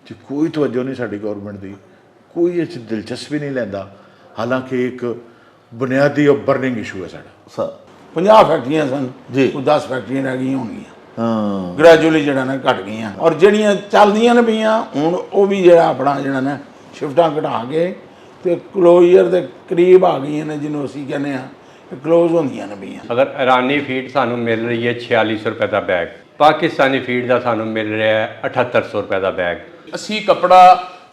'ਚ कोई तवज्जो नहीं साडी गौरमेंट की, कोई इस दिलचस्पी नहीं लैंदा। हालांकि एक बुनियादी और बर्निंग इशू है साडा। 50 फैक्ट्रियां सन जी। कोई 10 फैक्ट्रियां रह गई होणगियां, हाँ ग्रैजुअली जिहड़ा ने घट गई और जिहड़ियां चलदियां ने पईयां हुण ਉਹ भी जिहड़ा अपना जिहड़ा ने शिफ्टां घटा के ते क्लोजर ਦੇ करीब आ गई ने, जिन्हों ਅਸੀਂ ਕਹਿੰਦੇ ਆ क्लोज होंदियां ने पईयां। अगर ईरानी फीड सानू मिल रही है 4600 रुपए का बैग, पाकिस्तानी फीड का सानू मिल रहा है 7800 रुपए का बैग। ਅਸੀਂ ਕੱਪੜਾ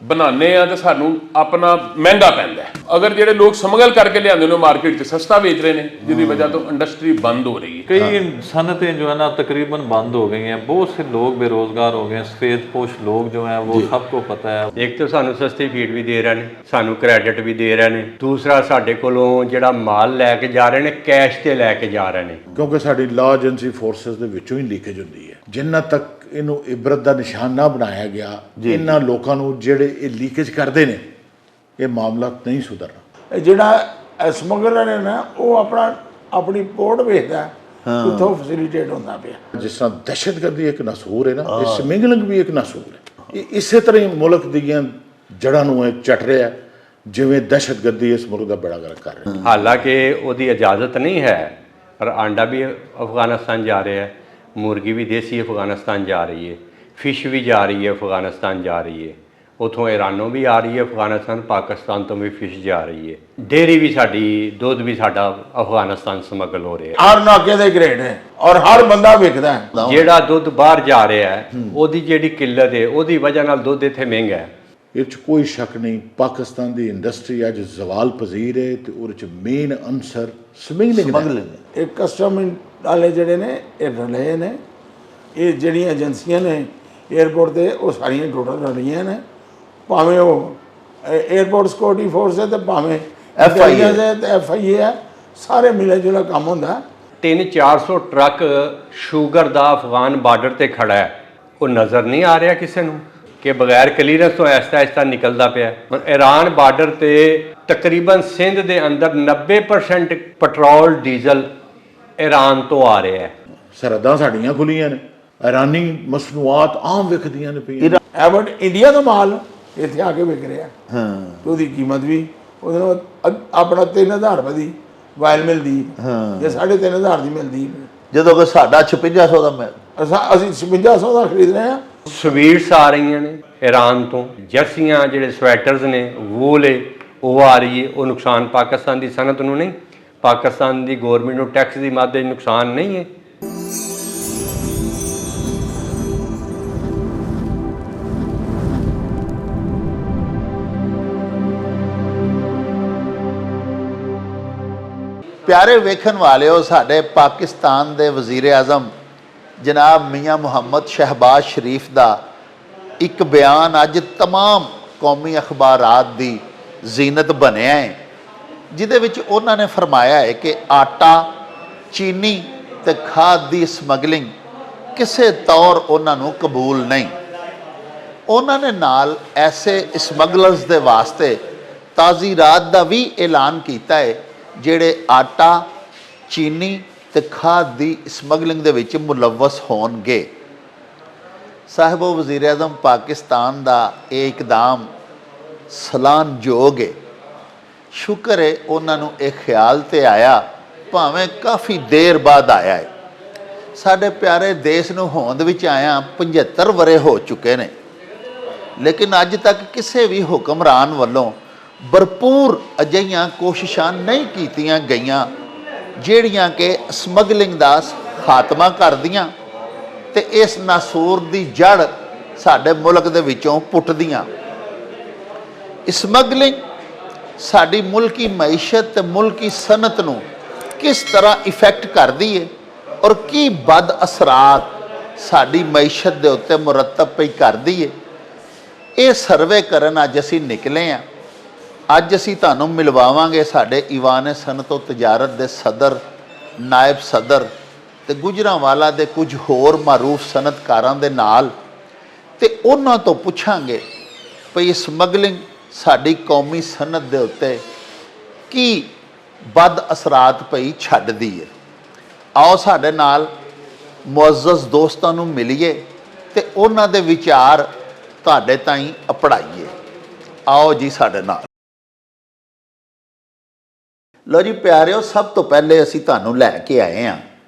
ਬਣਾਉਂਦੇ ਆ ਤੇ ਸਾਨੂੰ ਆਪਣਾ ਮਹਿੰਗਾ ਪੈਂਦਾ ਹੈ। ਅਗਰ ਜਿਹੜੇ ਲੋਕ ਸਮਗਲ ਕਰਕੇ ਲਿਆਉਂਦੇ ਨੇ ਮਾਰਕੀਟ 'ਚ ਸਸਤਾ ਵੇਚ ਰਹੇ ਨੇ, ਜਿਹਦੀ ਵਜ੍ਹਾ ਤੋਂ ਇੰਡਸट्री बंद हो रही है। कई सनतें जो है ना तकरीबन बंद हो गई हैं, बहुत से लोग बेरोजगार हो गए हैं, सफेदपोश लोग जो हैं वो सबको पता है। एक तो सानू सस्ती फीड भी दे रहे हैं, सानू क्रेडिट भी दे रहे हैं, दूसरा साडे कोलों जिहड़ा माल लैके जा रहे हैं कैश ते लैके जा रहे हैं। क्योंकि साडी लॉ एजेंसी फोर्सेस ਦੇ ਵਿੱਚੋਂ ਹੀ ਲੀਕੇਜ ਹੁੰਦੀ ਹੈ। ਜਿੰਨਾ ਤੱਕ ਇਹਨੂੰ ਇਬਰਤ ਦਾ ਨਿਸ਼ਾਨ ਨਾ ਬਣਾਇਆ ਗਿਆ, ਇਹਨਾਂ ਲੋਕਾਂ ਨੂੰ ਜਿਹੜੇ ਇਹ ਲੀਕੇਜ ਕਰਦੇ ਨੇ, ਇਹ ਮਾਮਲਾ ਨਹੀਂ ਸੁਧਰਨਾ। ਜਿਹੜਾ ਸਮਗਲਰ ਹੈ ਨਾ ਉਹ ਆਪਣੀ ਪੋਰਟ ਵੇਚਦਾ, ਕਿੱਥੋਂ ਫੈਸਿਲਿਟੇਟ ਹੁੰਦਾ ਪਿਆ। ਜਿਸ ਤਰ੍ਹਾਂ ਦਹਿਸ਼ਤਗਰਦੀ ਇੱਕ ਨਸੂਰ ਹੈ ਨਾ, ਇਹ ਸਮਗਲਿੰਗ ਵੀ ਇੱਕ ਨਸੂਰ ਹੈ। ਇਹ ਇਸੇ ਤਰ੍ਹਾਂ ਹੀ ਮੁਲਕ ਦੀਆਂ ਜੜ੍ਹਾਂ ਨੂੰ ਇਹ ਚੱਟ ਰਿਹਾ ਜਿਵੇਂ ਦਹਿਸ਼ਤਗਰਦੀ ਇਸ ਮੁਲਕ ਦਾ ਬੇੜਾ ਗਰਕ ਕਰ ਰਹੀ ਹੈ। ਹਾਲਾਂਕਿ ਉਹਦੀ ਇਜਾਜ਼ਤ ਨਹੀਂ ਹੈ, ਪਰ ਆਂਡਾ ਵੀ ਅਫਗਾਨਿਸਤਾਨ ਜਾ ਰਿਹਾ ਹੈ, मुर्गी भी देसी अफगानिस्तान जा रही है, फिश भी जा रही है अफगानिस्तान जा रही है, उतों ईरानों भी आ रही है अफगानिस्तान, पाकिस्तान तो भी फिश जा रही है, डेयरी भी साडी, दुध भी साडा अफगानिस्तान समगल हो रहा है। हर नाके दे ग्रेड है और हर बंदा विकदा है। ਜਿਹੜਾ ਦੁੱਧ ਬਾਹਰ ਜਾ ਰਿਹਾ ਹੈ ਉਹਦੀ ਜਿਹੜੀ ਕਿੱਲਤ ਹੈ ਉਹਦੀ ਵਜ੍ਹਾ ਨਾਲ ਦੁੱਧ ਇੱਥੇ ਮਹਿੰਗਾ ਹੈ। ਇਹ 'ਚ ਕੋਈ ਸ਼ੱਕ ਨਹੀਂ ਪਾਕਿਸਤਾਨ ਦੀ ਇੰਡਸਟਰੀ ਅੱਜ ਜ਼ਵਾਲ ਪਜ਼ੀਰ ਹੈ ਤੇ ਉਹਦੇ 'ਚ ਮੇਨ ਅੰਸਰ ਸਮਗਲਿੰਗ ਹੈ। ਇਹ ਕਸਟਮ ਵਾਲੇ ਜਿਹੜੇ ਨੇ ਇਹ ਰਲੇ ਨੇ, ਇਹ ਜਿਹੜੀਆਂ ਏਜੰਸੀਆਂ ਨੇ 에ਅਰਪੋਰਟ 'ਤੇ ਉਹ ਸਾਰੀਆਂ ਟੋਟਲ ਰਲੀਆਂ ਨੇ, ਭਾਵੇਂ ਉਹ 에ਅਰਪੋਰਟ ਸਿਕਿਉਰਿਟੀ ਫੋਰਸ ਹੈ ਤੇ ਭਾਵੇਂ FIA ਹੈ ਤੇ FIA ਹੈ, ਸਾਰੇ ਮਿਲੇ ਜੁਲਾ ਕੰਮ ਹੁੰਦਾ। 300-400 ਟਰੱਕ ਸ਼ੂਗਰ ਦਾ ਅਫਗਾਨ ਬਾਰਡਰ ਤੇ ਖੜਾ ਹੈ, ਉਹ ਨਜ਼ਰ ਨਹੀਂ ਆ ਰਿਹਾ ਕਿਸੇ ਨੂੰ ਕਿ ਬਗੈਰ ਕਲੀਅਰੈਂਸ ਤੋਂ ਐਸਤਾ ਨਿਕਲਦਾ ਪਿਆ। ਈਰਾਨ ਬਾਰਡਰ ਤੇ ਤਕਰੀਬਨ ਸਿੰਧ ਦੇ ਅੰਦਰ 90% ਪੈਟਰੋਲ ਡੀਜ਼ਲ ईरान तो आ रहा है। ਸਰਹੱਦਾਂ ਸਾਡੀਆਂ ਖੁੱਲੀਆਂ ਨੇ, ਈਰਾਨੀ ਮਸਨੂਆਤ ਆਮ ਵਿਕਦੀਆਂ ਨੇ ਪਈਆਂ। ਐਵਟ ਇੰਡੀਆ ਦਾ ਮਾਲ ਇੱਥੇ ਆ ਕੇ ਵਿਕ ਰਿਹਾ ਤੇ ਉਹਦੀ ਕੀਮਤ ਵੀ ਉਹਦੇ ਨਾਲ ਆਪਣਾ 3000 ਰੁਪਏ ਦੀ ਵਾਇਲ ਮਿਲਦੀ ਜੇ 3500 ਦੀ ਮਿਲਦੀ, ਜਦੋਂ ਕਿ ਸਾਡਾ 5600 ਦਾ ਅਸੀਂ 5600 ਦਾ ਖਰੀਦ ਰਹੇ ਹਾਂ। ਸਵੀਟਸ ਆ ਰਹੀਆਂ ਨੇ ਈਰਾਨ ਤੋਂ, ਜਰਸੀਆਂ ਜਿਹੜੇ ਸਵੈਟਰਸ ਨੇ ਵੂਲ ਹੈ ਉਹ ਆ ਰਹੀ ਹੈ। ਉਹ ਨੁਕਸਾਨ ਪਾਕਿਸਤਾਨ ਦੀ ਸਨਅਤ ਨੂੰ ਨਹੀਂ, ਪਾਕਿਸਤਾਨ ਦੀ ਗੌਰਮੈਂਟ ਨੂੰ ਟੈਕਸ ਦੀ ਮਦ ਦੇ ਨੁਕਸਾਨ ਨਹੀਂ ਹੈ। प्यारे वेखन वालिओ, साडे पाकिस्तान दे वज़ीर आज़म जनाब मियाँ मुहम्मद शहबाज शरीफ दा एक बयान अज तमाम कौमी अखबारात दी जीनत बनिया है, जिहदे विच उन्हां ने फरमाया है कि आटा, चीनी ते खाद दी समगलिंग किसी तौर उन्हां नूं कबूल नहीं। उन्हां ने नाल ऐसे स्मगलर्स दे वास्ते ताज़ीरात दा भी ऐलान कीता है जिहड़े आटा, चीनी ते खाद दी स्मगलिंग दे विच मुलव्वस होणगे। साहिबो वज़ीर आज़म पाकिस्तान दा ये इकदाम सलाहनयोग है। शुक्र है उन्होंने एक ख्याल तो आया, भावें काफ़ी देर बाद आया है। साढ़े प्यारे देश नूं होंद विच आया 75 वरे हो चुके ने, लेकिन अज तक किसी भी हुक्मरान वालों भरपूर अजिहियां कोशिशां नहीं कीतियां गईयां जिहड़ियां कि समगलिंग दा खात्मा करदियां ते इस नासूर दी जड़ साडे मुल्क दे विचों पुटदियां। स्मगलिंग साड़ी मुल्की मईशत ते मुल्की सनत नूं किस तरह इफेक्ट करदी है और की बद असरात साड़ी मईशत दे उत्ते मुरतब पई करदी है, ये सर्वे करन अज असीं निकले हैं। अज असीं तुहानूं मिलवावांगे साडे ईवान सनत और तजारत दे सदर, नायब सदर ते गुजरांवाला दे कुछ होर मारूफ सनतकारां दे नाल, ते उन्हां तों पुछांगे भई स्मगलिंग साड़ी कौमी सनत दे उत्ते की बद असरात पई छड्डदी है। आओ साडे नाल मुअज़्ज़ज़ दोस्तां नूं मिलीए ते उन्हां दे विचार ਤੁਹਾਡੇ ਤਾਈਂ ਅਪੜਾਈਏ। ਆਓ ਜੀ ਸਾਡੇ ਨਾਲ। ਲੋ ਜੀ ਪਿਆਰਿਓ, ਸਭ ਤੋਂ ਪਹਿਲੇ ਅਸੀਂ ਤੁਹਾਨੂੰ ਲੈ ਕੇ ਆਏ ਹਾਂ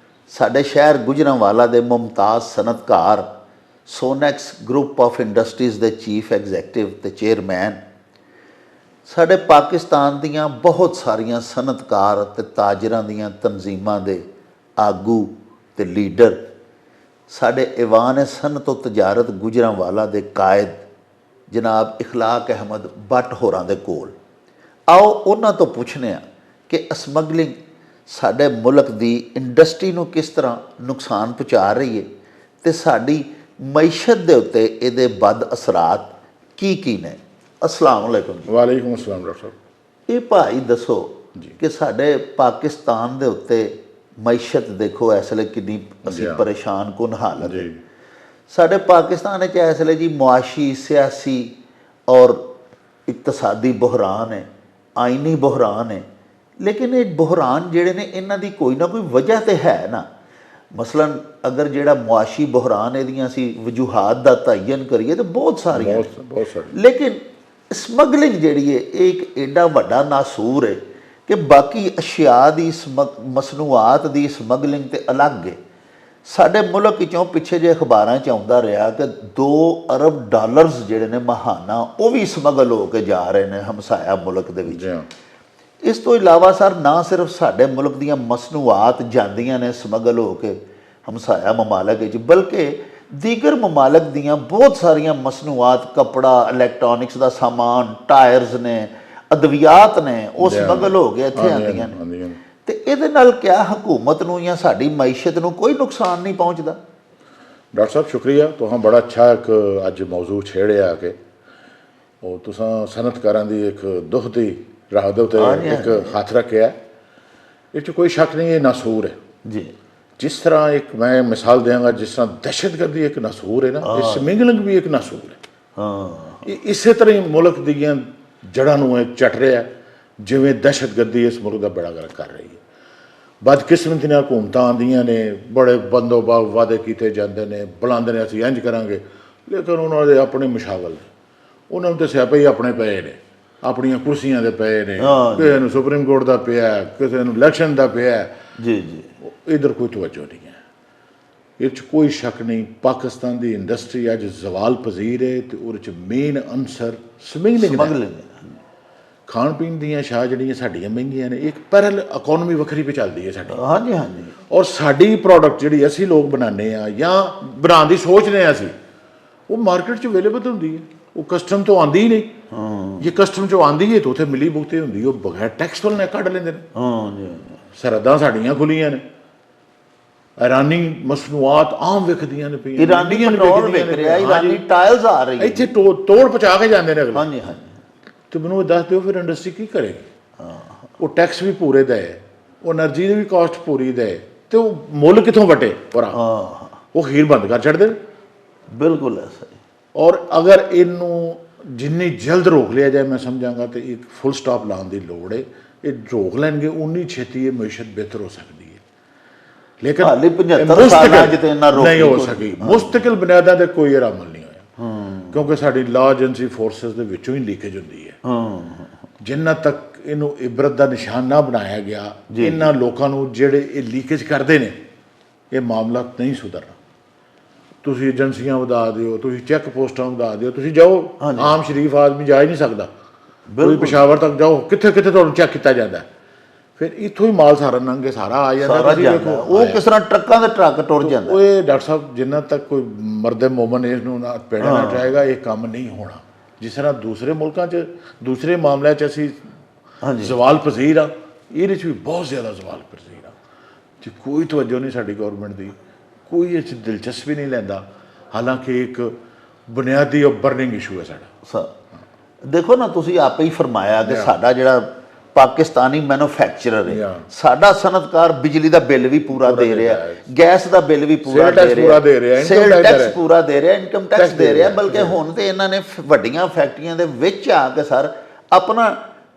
ਸਾਡੇ ਸ਼ਹਿਰ ਗੁਜਰਾਂਵਾਲਾ ਦੇ Mumtaz ਸਨਅਤਕਾਰ Sonax group of industries ਦੇ ਚੀਫ ਐਗਜ਼ੈਕਟਿਵ ਤੇ ਚੇਅਰਮੈਨ। ਸਾਡੇ ਪਾਕਿਸਤਾਨ ਦੀਆਂ ਬਹੁਤ ਸਾਰੀਆਂ ਸਨਅਤਕਾਰ ਅਤੇ ਤਾਜਰਾਂ ਦੀਆਂ ਤਨਜ਼ੀਮਾਂ ਦੇ ਆਗੂ ਤੇ ਲੀਡਰ, ਸਾਡੇ ਈਵਾਨ ਸਨਅਤ ਤੇ ਤਜਾਰਤ ਗੁਜਰਾਂਵਾਲਾ ਦੇ ਕਾਇਦ ਜਨਾਬ ਇਖਲਾਕ ਅਹਿਮਦ ਬੱਟ ਹੋਰਾਂ ਦੇ ਕੋਲ। ਆਓ ਉਹਨਾਂ ਤੋਂ ਪੁੱਛਦੇ ਹਾਂ ਕਿ ਸਮਗਲਿੰਗ ਸਾਡੇ ਮੁਲਕ ਦੀ ਇੰਡਸਟਰੀ ਨੂੰ ਕਿਸ ਤਰ੍ਹਾਂ ਨੁਕਸਾਨ ਪਹੁੰਚਾ ਰਹੀ ਹੈ ਤੇ ਸਾਡੀ ਮਈਸ਼ਤ ਦੇ ਉੱਤੇ ਇਹਦੇ ਬਦ ਅਸਰਾਤ ਕੀ ਨੇ। अस्सलाम वालेकुम। वालेकुम अस्सलाम डॉक्टर साहब। ਇਹ ਭਾਈ ਦੱਸੋ ਕਿ ਸਾਡੇ ਪਾਕਿਸਤਾਨ ਦੇ ਉੱਤੇ ਮਈਸ਼ਤ ਦੇਖੋ ਇਸ ਵੇਲੇ ਕਿੰਨੀ ਅਸੀਂ ਪਰੇਸ਼ਾਨ ਕੁਨ ਹਾਲਤ ਹੈ। ਸਾਡੇ ਪਾਕਿਸਤਾਨ ਵਿੱਚ ਇਸ ਵੇਲੇ ਜੀ ਮੁਆਸ਼ੀ, ਸਿਆਸੀ ਔਰ ਇਕਤਸਾਦੀ ਬੁਹਰਾਨ ਹੈ, ਆਇਨੀ ਬੁਹਰਾਨ ਹੈ। ਲੇਕਿਨ ਇਹ ਬੁਹਰਾਨ ਜਿਹੜੇ ਨੇ ਇਹਨਾਂ ਦੀ ਕੋਈ ਨਾ ਕੋਈ ਵਜ੍ਹਾ ਤੇ ਹੈ ਨਾ। ਮਸਲਨ ਅਗਰ ਜਿਹੜਾ ਮੁਆਸ਼ੀ ਬੁਹਰਾਨ ਇਹਦੀਆਂ ਅਸੀਂ ਵਜੂਹਾਤ ਦਾ ਤਅਯਨ ਕਰੀਏ ਤਾਂ ਬਹੁਤ ਸਾਰੀਆਂ, ਲੇਕਿਨ ਸਮਗਲਿੰਗ ਜਿਹੜੀ ਹੈ ਇਹ ਇੱਕ ਐਡਾ ਵੱਡਾ ਨਾਸੂਰ ਹੈ ਕਿ ਬਾਕੀ ਅਸ਼ਿਆ ਦੀ ਮਸਨੂਆਤ ਦੀ ਸਮਗਲਿੰਗ ਤੇ ਅਲੱਗ ਹੈ। ਸਾਡੇ ਮੁਲਕ ਵਿੱਚੋਂ ਪਿੱਛੇ ਜੇ ਅਖਬਾਰਾਂ 'ਚ ਆਉਂਦਾ ਰਿਹਾ ਕਿ 2 ਅਰਬ ਡਾਲਰਸ ਜਿਹੜੇ ਨੇ ਮਹਾਨਾ ਉਹ ਵੀ ਸਮਗਲ ਹੋ ਕੇ ਜਾ ਰਹੇ ਨੇ ਹਮਸਾਇਆ ਮੁਲਕ ਦੇ ਵਿੱਚ। ਇਸ ਤੋਂ ਇਲਾਵਾ ਸਰ ਨਾ ਸਿਰਫ ਸਾਡੇ ਮੁਲਕ ਦੀਆਂ ਮਸਨੂਆਤ ਜਾਂਦੀਆਂ ਨੇ ਸਮਗਲ ਹੋ ਕੇ ਹਮਸਾਇਆ ਮਮਾਲਕ ਵਿੱਚ, ਬਲਕਿ ਦੀਗਰ ਮਮਾਲਕ ਦੀਆਂ ਬਹੁਤ ਸਾਰੀਆਂ ਮਸਨੂਆਤ, ਕਪੜਾ, ਇਲੈਕਟ੍ਰੋਨਿਕਸ ਦਾ ਸਾਮਾਨ, ਟਾਇਰਸ ਨੇ, ਅਦਵਿਆਤ ਨੇ, ਉਹ ਸਮਗਲ ਹੋ ਕੇ ਇੱਥੇ ਆਉਂਦੀਆਂ ਨੇ। ਤੇ ਇਹਦੇ ਨਾਲ ਕਿਆ ਹਕੂਮਤ ਨੂੰ ਜਾਂ ਸਾਡੀ ਮਈਸ਼ਤ ਨੂੰ ਕੋਈ ਨੁਕਸਾਨ ਨਹੀਂ ਪਹੁੰਚਦਾ? डॉक्टर साहब शुक्रिया, तुहां बड़ा अच्छा एक अज मौजू छेड़िया कि ਉਹ तुसां सनअतकारां ਦੀ एक दुख ਦੀ ਰਾਹ ਦੇ ਉੱਤੇ ਇੱਕ ਹੱਥ ਰੱਖਿਆ। ਇਹ 'ਚ ਕੋਈ ਸ਼ੱਕ ਨਹੀਂ, ਇਹ ਨਾਸੂਰ ਹੈ ਜੀ। ਜਿਸ ਤਰ੍ਹਾਂ ਇੱਕ ਮੈਂ ਮਿਸਾਲ ਦਿਆਂਗਾ, ਜਿਸ ਤਰ੍ਹਾਂ ਦਹਿਸ਼ਤਗਰਦੀ ਇੱਕ ਨਾਸੂਰ ਹੈ ਨਾ, ਇਹ ਸਮਗਲਿੰਗ ਵੀ ਇੱਕ ਨਾਸੂਰ ਹੈ। ਇਹ ਇਸੇ ਤਰ੍ਹਾਂ ਹੀ ਮੁਲਕ ਦੀਆਂ ਜੜ੍ਹਾਂ ਨੂੰ ਇਹ ਚੱਟ ਰਿਹਾ ਜਿਵੇਂ ਦਹਿਸ਼ਤਗਰਦੀ ਇਸ ਮੁਲਕ ਦਾ ਬੇੜਾ ਗਰਕ ਕਰ ਰਹੀ ਹੈ। ਬਦਕਿਸਮਤੀ ਨਾਲ ਹਕੂਮਤਾਂ ਆਉਂਦੀਆਂ ਨੇ, ਬੜੇ ਬੰਦੋਬਸਤ ਵਾਅਦੇ ਕੀਤੇ ਜਾਂਦੇ ਨੇ, ਬੁਲਾਉਂਦੇ ਨੇ ਅਸੀਂ ਇੰਝ ਕਰਾਂਗੇ, ਲੇਕਿਨ ਉਹਨਾਂ ਦੇ ਆਪਣੇ ਮਸ਼ਾਗਲ ਨੇ, ਉਹਨਾਂ ਨੂੰ ਤਾਂ ਸਿਆਪੇ ਹੀ ਆਪਣੇ ਪਏ ਨੇ, ਆਪਣੀਆਂ ਕੁਰਸੀਆਂ ਦੇ ਪਏ ਨੇ, ਕਿਸੇ ਨੂੰ ਸੁਪਰੀਮ ਕੋਰਟ ਦਾ ਪਿਆ, ਕਿਸੇ ਨੂੰ ਇਲੈਕਸ਼ਨ ਦਾ ਪਿਆ। ਜੀ ਜੀ। इधर कोई तवज्जो नहीं है। ये कोई शक नहीं, पाकिस्तान की इंडस्ट्री अज जवाल पजीर है तो उहदे मेन अंसर समगलिंग है। खाण पीण दी शाह जिहड़ियां साडियां महंगियां ने, एक पैरल इकोनॉमी वक्री पे चलती है साडी। हाँ जी, हाँ जी। और साडी प्रोडक्ट जिहड़ी असीं लोग बनाने या बनाने की सोचने असीं, वो मार्केट च अवेलेबल होंदी है, वो कस्टम तो आंदी ही नहीं। ये कस्टम चो आंदी है तो उत्थे मिली भुगती होंदी, वो बगैर टैक्स वाले कढ लैंदे ने। सरहदां साडियां खुलियां ने, ईरानी मसनूआत आम विकदियां ने पईयां, ईरानी पेट्रोल विक रहा, ईरानी टाइल्स आ रही है, ਇੱਥੇ ਤੋੜ ਪਹੁੰਚਾ ਕੇ ਜਾਂਦੇ ਨੇ ਅਗਲੇ। हाँ जी, हाँ जी। ਤੇ ਮੈਨੂੰ ਇਹ ਦੱਸ ਦਿਓ ਫਿਰ ਇੰਡਸਟਰੀ ਕੀ ਕਰੇਗੀ? ਉਹ ਟੈਕਸ ਵੀ ਪੂਰੇ ਦੇ, ਉਹ એનર્ਜੀ ਦੀ ਵੀ ਕਾਸਟ ਪੂਰੀ ਦੇ, ਤੇ ਉਹ ਮੁੱਲ ਕਿੱਥੋਂ ਵਟੇ? ਉਹ ਖੀਰ ਬੰਦ ਕਰ ਛੱਡਦੇ ਨੇ। ਬਿਲਕੁਲ ਐਸਾ ਹੀ। ਔਰ ਅਗਰ ਇਹਨੂੰ ਜਿੰਨੀ ਜਲਦ ਰੋਕ ਲਿਆ ਜਾਏ, ਮੈਂ ਸਮਝਾਂਗਾ ਤੇ ਇੱਕ ਫੁੱਲ ਸਟਾਪ ਲਾਉਣ ਦੀ ਲੋੜ ਹੈ। ਇਹ ਰੋਕ ਲੈਣਗੇ ਉਨੀ ਛੇਤੀ ਇਹ ਮਈਸ਼ਤ ਬਿਹਤਰ ਹੋ ਸਕਦੀ ਹੈ। लेकिन हाली 75 साल नहीं हो सकी। मुस्तकिल बुनियादां ते कोई अमल नहीं होया, क्योंकि साडी लॉ एजेंसी फोर्सेस दे विचों ही लीकेज हुंदी है। जिन्ना तक इनू इबरत दा निशान ना बनाया गया, इन्हां लोकां नू जिहड़े ये लीकेज करदे ने, ये मामला नहीं सुधरना। तुसीं एजेंसियां वधा दिओ, तुसीं चैक पोस्टां वधा दिओ, तुसीं जाओ, आम शरीफ आदमी जा ही नहीं सकदा। कोई पेशावर तक जाओ, कित्थे कित्थे तुहानूं चैक कीता जांदा है। फिर इत्थों ही माल सारा नंगे सारा आ जाता। वो किस तरह ट्रकों के ट्रक टुर जाता है। डॉक्टर साहब जिन्ना तक कोई मर्द मोमन इसनूं ना पेड़ा ना चाहेगा, ये काम नहीं होना। जिस तरह दूसरे मुल्कों च दूसरे मामलों च असीं जवाल पजीर आ, ये भी बहुत ज़्यादा जवाल पजीर आ। कोई तवज्जो नहीं साडी गौरमेंट की, कोई इस दिलचस्पी नहीं लैंदा, हालांकि एक बुनियादी और बर्निंग इशू है साडा। देखो ना, तुसीं आपे ही फरमाया कि साडा जिहड़ा पाकिस्तानी मैन्युफैक्चरर है, साडा सनअतकार बिजली का बिल भी पूरा दे रहा है, गैस का बिल भी पूरा दे रहा है, सेल टैक्स पूरा दे रहा है, इनकम टैक्स दे रहा है। बल्कि हुण ते इन्हां ने वड्डियां फैक्ट्रियां दे विच आके सर अपना